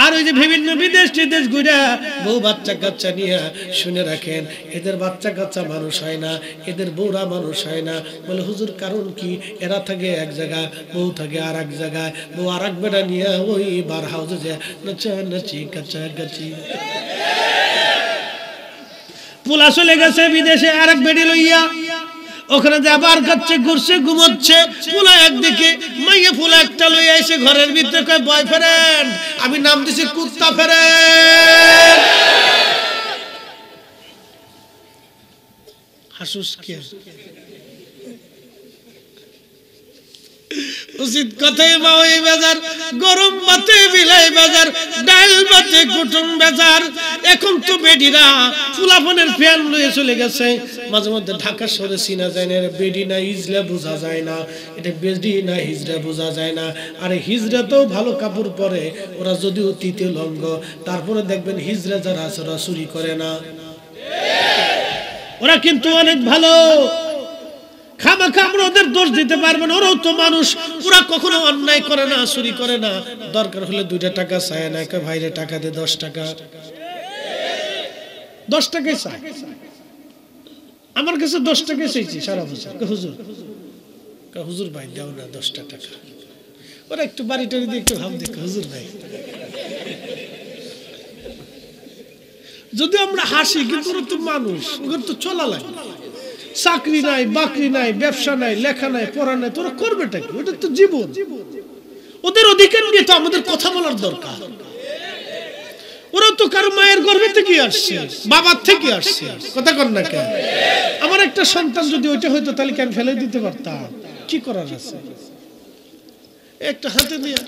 আর ওই যে বিভিন্ন বিদেশ ঘুরিয়া বউ বাচ্চা কাচ্চা নিয়ে। শুনে রাখেন, এদের বাচ্চা কাচ্চা মানুষ হয় না, এদের বউরা মানুষ হয় না। বলে হুজুর কারণ কি? এরা থাকে এক জায়গায়, বউ থাকে আর এক জায়গায়, বউ আর এক বেটা নিয়ে ওই বার হাউসে যায় নাচানাচি কাচাকাচি। পোলা চলে গেছে বিদেশে আর এক বেডি লইয়া, ওখানে যে আবার খাচ্ছে, ঘুরছে, ঘুমোচ্ছে। ফুলা একদিকে, মাইয়া ফুলা একটা লইয়া এসে ঘরের ভিতরে কয় বয়ফ্রেন্ড, আমি নাম দিছি কুত্তা ফ্রেন্ড। হাসুস কে উচিত কথাই মা ওই বাজার গরম ভাতে বিলাই বাজার ডাল ভাতে কুটুম বাজার এখন তো বেডিরা ফুলাফনের ফ্যান লয়ে চলে গেছে মাঝে মধ্যে ঢাকা শহরে চিনা যায় না বেডি না হিজড়া বোঝা যায় না এটা বেডি না হিজড়া বোঝা যায় না আরে হিজড়া তো ভালো কাপড় পরে ওরা যদিও তৃতীয় লঙ্গ তারপরে দেখবেন হিজড়া যারা আছে ওরা চুরি করে না ওরা কিন্তু অনেক ভালো খামাখা আমরা ওদের দোষ দিতে পারবেন ওরাও তো মানুষ ওরা কখনো অন্যায় করে না চুরি করে না দরকার হলে 2 টাকা চায় না কে ভাইরে টাকা দে 10 টাকা 10 টাকাই চায় আমার কাছে 10 টাকাই চাইছি সারা বছর হুজুর ভাই দাও না 10 টাকা ওরা একটু বাড়িটা দিয়ে একটু ভাব দেখো হুজুর ভাই যদি আমরা হাসি কিন্তু ওরা তো মানুষ ওদের তো চলা লাগে চাকরি নাই বাকরি নাই ব্যবসা নাই লেখা নাই পড়া নাই তোরা করবেটা কি ওটা তো জীবন ওদের অধিকার নিয়ে তো আমাদের কথা বলার দরকার ওরা তো কারো মায়ের গর্ভে থেকে আসছে বাবার থেকে আসছে কথা কর না কেন আমার একটা সন্তান যদি ওইটা হইতো তাহলে কেন ফেলে দিতে পারতাম কি করার আছে একটা হাতে নিয়ে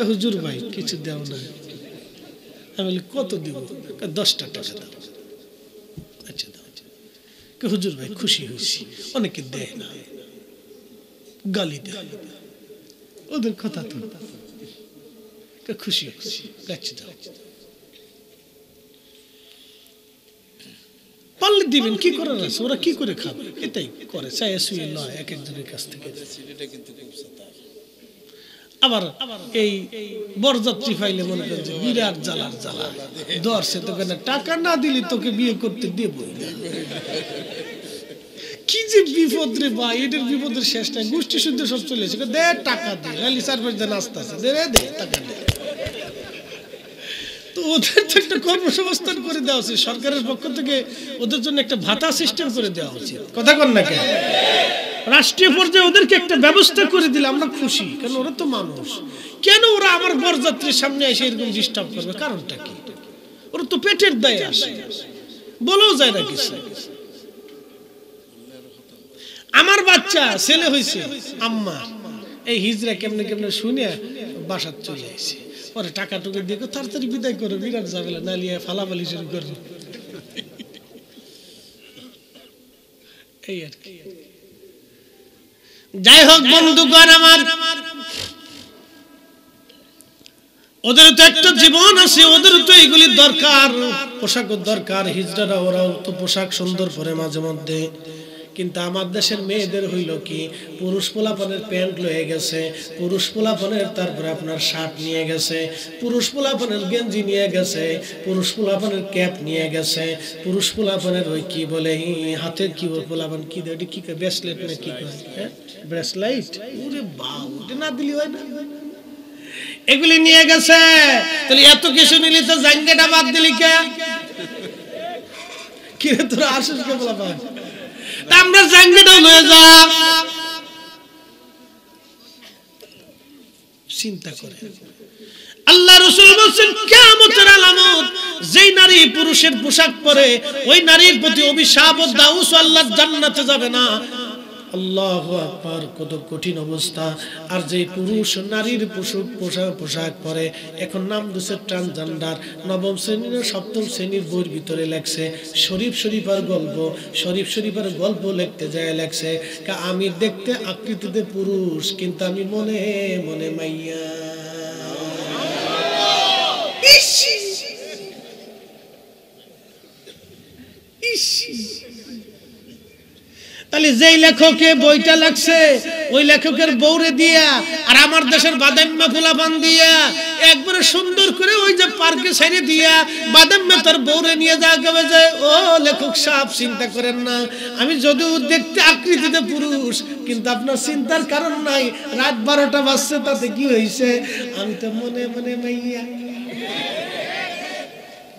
হুজুর ভাই কিছু দেও না আমি কত দিব 10 টাকা দাও আচ্ছা হুজুর ভাই খুশি হয়েছি অনেকে দেয় না গালি দেয় ওদের কথা তো খুশি হয়েছি গাছ দাও পারলে দিবেন কি করার আছে ওরা কি করে খাবে এটাই করে চায় শুয়ে লয় এক একজনের কাছ থেকে আবার এই বরযাত্রী ফাইলে মনে করেন যে বিরাট জ্বালার জ্বালা দর্শে তোকে না টাকা না দিলে তোকে বিয়ে করতে দেবই না কি যে বিপদ রে ভাই এটার বিপদের শেষ নাই গোষ্ঠী শুদ্ধ সব চলে এসে দে টাকা দে নালি 4-5 দিন আসতে আছে দে টাকা দে তো ওদের তো একটা কর্মসংস্থান করে দেওয়া উচিত সরকারের পক্ষ থেকে ওদের জন্য একটা ভাতা সিস্টেম করে দেওয়া উচিত কথা কন না কেন রাষ্ট্রীয় পর্যায়ে ওদেরকে একটা ব্যবস্থা করে দিলে আমরা খুশি কারণ ওরা তো মানুষ কেন ওরা আমার বরযাত্রীর সামনে এসে এরকম ডিস্টার্ব করবে কারণটা কি ওরা তো পেটের দায়ে আসে বলেও যায় না কিছু আমার বাচ্চা ছেলে হয়েছে আম্মা এই হিজরা কেমনে কেমনে শুনে বাসাত চলে আসছে পরে টাকা টুকু দিয়ে তাড়াতাড়ি বিদায় করে বিরাট ঝামেলা নালিয়ে ফালাফালি শুরু করবে এই আর কি যাই হোক বন্ধুগণ আমার ওদের তো একটা জীবন আছে ওদের তো এইগুলি দরকার পোশাকের দরকার হিজড়ারা ওরাও তো পোশাক সুন্দর পরে মাঝে মধ্যে কিন্তু আমার দেশের মেয়েদের হইল কি পুরুষ পোলাপনের প্যান্ট লয়ে গেছে পুরুষ পোলাপনের তারপরে আপনার শার্ট নিয়ে গেছে পুরুষ পোলাপনের গেঞ্জি নিয়ে গেছে পুরুষ পোলাপনের ক্যাপ নিয়ে গেছে পুরুষ পোলাপনের ওই কি বলে হাতের কি পোলাপন কি দেয় কি ব্রেসলেট না কি হ্যাঁ ব্রেসলাইট ওরে বাবা ওটা না দিলি হয় না এগুলি নিয়ে গেছে তাহলে এত কিছু নিলি তো জাঙ্গেটা বাদ দিলি কে কি রে তোরা আসিস কে পোলাপন আমরা জাঙ্গিটা লয়ে যা চিন্তা করে আল্লাহ রাসূল বলেন কিয়ামতের আলামত যেই নারী পুরুষের পোশাক পরে ওই নারীর প্রতি অভিশাপ ও দাউস আল্লাহর জান্নাতে যাবে না আল্লাহু আকবার কত কঠিন অবস্থা আর যে পুরুষ নারীর পোশাক পরে এখন নাম দিছে ট্রান্সজেন্ডার নবম শ্রেণীর সপ্তম শ্রেণীর বইয়ের ভিতরে লেখছে শরীফার গল্প লিখতে যায় লেখছে আমি দেখতে আকৃতিতে পুরুষ কিন্তু আমি মনে মনে মাইয়া তাহলে যেই লেখকে বইটা লাগছে ওই লেখকের বউরে দিয়া আর আমার দেশের বাদাম্মা ফুলাপান দিয়া একবারে সুন্দর করে ওই যে পার্কে ছেড়ে দিয়া বাদাম্মা তার বউরে নিয়ে যাবে যে ও লেখক সাহেব চিন্তা করেন না আমি যদিও দেখতে আকৃতিতে পুরুষ কিন্তু আপনার চিন্তার কারণ নাই রাত 12টা বাজছে তাতে কি হয়েছে আমি তো মনে মনে মাইয়া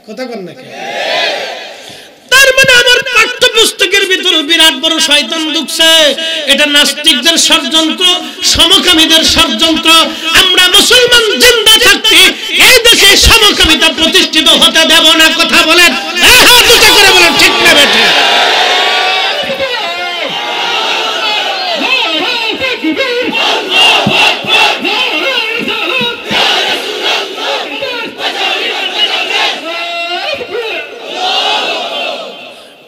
কথা কন না কেন তার মানে আমার পাঠ্যপুস্তকের ভিতরে বিরাট বড় শয়তান ঢুকছে এটা নাস্তিকদের ষড়যন্ত্র সমকামীদের ষড়যন্ত্র আমরা মুসলমান জিন্দা থাকতে এই দেশে সমকামিতা প্রতিষ্ঠিত হতে দেব না কথা বলেন হ্যাঁ দুটো করে বলেন ঠিক না বেঠিক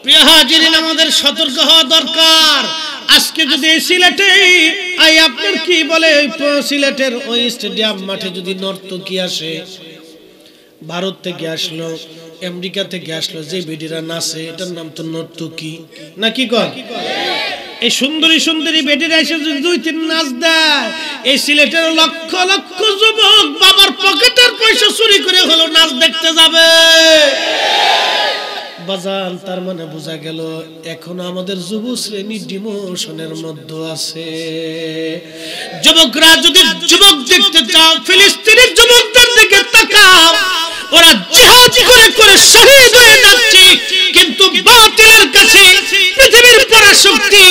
প্রিয় হাজিরিন, আমাদের সতর্ক হওয়া দরকার। আজকে যদি এই সিলেটে আপনার কি বলে সিলেটের ওই স্টেডিয়াম মাঠে যদি নর্তকী আসে, ভারত থেকে আসলো, আমেরিকা থেকে আসলো, যে বেডিরা নাচে এটার নাম তো নর্তকী নাকি কয়? এই সুন্দরী সুন্দরী বেডিরা এসে যদি 2-3 নাচ দেয়, এই সিলেটের লক্ষ লক্ষ যুবক বাবার পকেটের পয়সা চুরি করে হলো নাচ দেখতে যাবে। বাজান, তার মানে বোঝা গেল এখন আমাদের যুব শ্রেণী ডিমোশনের মধ্যে আছে। যুবকরা যদি যুবক দেখতে চাও, ফিলিস্তিনের যুবকদের দিকে তাকাও, ওরা জিহাদ করে করে শহীদ হয়ে যাচ্ছে, কিন্তু বাতিলের কাছে, পৃথিবীর পরাশক্তি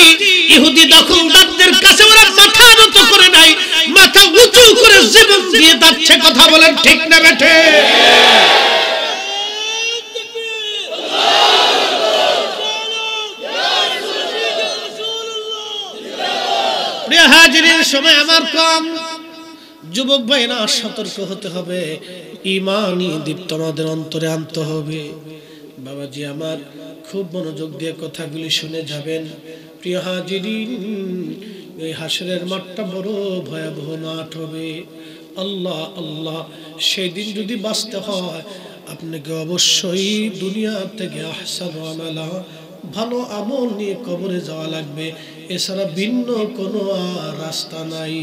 ইহুদি দখলদারদের কাছে ওরা মাথা নত করে নাই, মাথা উঁচু করে জীবন দিয়ে যাচ্ছে। কথা বলেন ঠিক না বেঠে? প্রিয় হাজিরিন, সময় আমার কম। যুবক ভাইরা সতর্ক হতে হবে, ঈমানি দীপ্ত আমাদের অন্তরে আনতে হবে। বাবাজি আমার, খুব মনোযোগ দিয়ে কথাগুলি শুনে যাবেন। প্রিয় হাজিরিন, এই হাসরের মাঠটা বড় ভয়াবহ মাঠ হবে। আল্লাহ আল্লাহ, সেদিন যদি বাঁচতে হয় আপনাকে অবশ্যই দুনিয়া থেকে আহসান আমালা, ভালো আমল নিয়ে কবরে যাওয়া লাগবে। এছাড়া ভিন্ন কোনো রাস্তা নাই।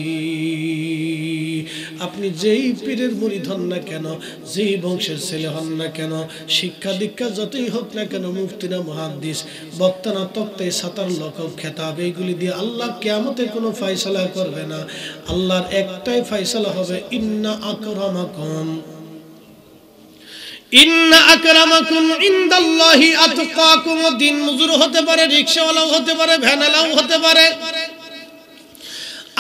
আপনি যেই পীরের মুরিদ হন না কেন, যেই বংশের ছেলে হন না কেন, শিক্ষা দীক্ষা যতই হোক না কেন, মুফতিনা মুহাদ্দিস, বক্তানা তক্তে, সাতার লকব, খেতাব, এইগুলি দিয়ে আল্লাহ কিয়ামতে কোনো ফয়সালা করবে না। আল্লাহর একটাই ফয়সালা হবে, ইন্না আকরামাকুম ইনদাল্লাহি আতকাকুম। দিন মজুর হতে পারে, রিকশাওয়ালাও হতে পারে, ভ্যানালাও হতে পারে,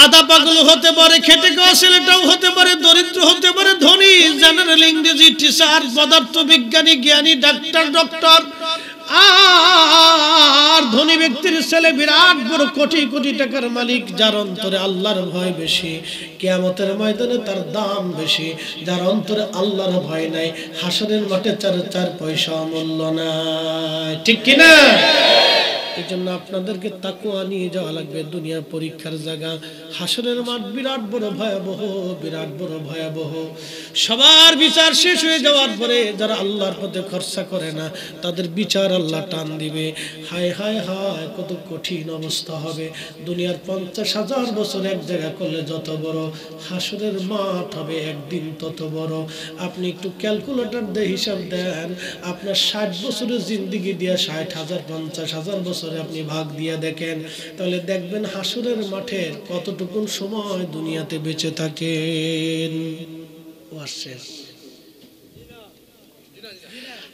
আদা পাগল হতে পারে, খেটে খাওয়া ছেলেটাও হতে পারে, দরিদ্র হতে পারে, ধনী, জেনারেল, ইংরেজি টিচার, পদার্থ বিজ্ঞানী, জ্ঞানী, ডক্টর, আর ধনী ব্যক্তির ছেলে বিরাট বড় কোটি কোটি টাকার মালিক, যার অন্তরে আল্লাহর ভয় বেশি, কিয়ামতের ময়দানে তার দাম বেশি। যার অন্তরে আল্লাহর ভয় নাই, হাসরের মাঠে 4 পয়সা মূল্য নাই। ঠিক কিনা? এই জন্য আপনাদেরকে তাকওয়া নিয়ে যাওয়া লাগবে। দুনিয়া পরীক্ষার জায়গা, হাসরের মাঠ বিরাট বড় ভয়াবহ, বিরাট বড় ভয়াবহ। সবার বিচার শেষ হয়ে যাওয়ার পরে যারা আল্লাহর পথে খরচা করে না, তাদের বিচার আল্লাহ টান দিবে। হায় হায় হায়, কত কঠিন অবস্থা হবে। দুনিয়ার 50,000 বছর এক জায়গা করলে যত বড়, হাসরের মাঠ হবে একদিন তত বড়। আপনি একটু ক্যালকুলেটর দিয়ে হিসাব দেন, আপনার 60 বছরের জিন্দিগি দিয়ে 60,000 50,000 বছর আপনি ভাগ দিয়ে দেখেন, তাহলে দেখবেন হাসরের মাঠের কতটুকুন সময় দুনিয়াতে বেঁচে থাকেন।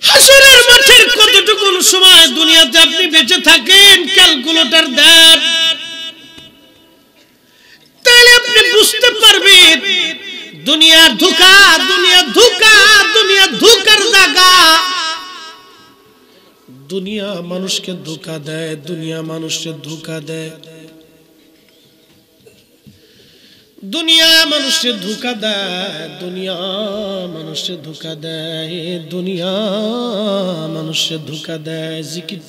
হাসরের মাঠের কতটুকুন সময় দুনিয়াতে আপনি বেঁচে থাকেন, ক্যালকুলেটর দেন, তাহলে আপনি বুঝতে পারবেন দুনিয়ার ধোঁকা, দুনিয়া ধোঁকা, দুনিয়া ধোঁকার জায়গা। দুনিয়া মানুষকে ধোঁকা দেয়, দুনিয়া মানুষকে ধোঁকা দেয়, দুনিয়া মানুষকে ধোঁকা দেয়, দুনিয়া মানুষকে ধোঁকা দেয়, দুনিয়া মানুষকে ধোঁকা দেয়। জিকির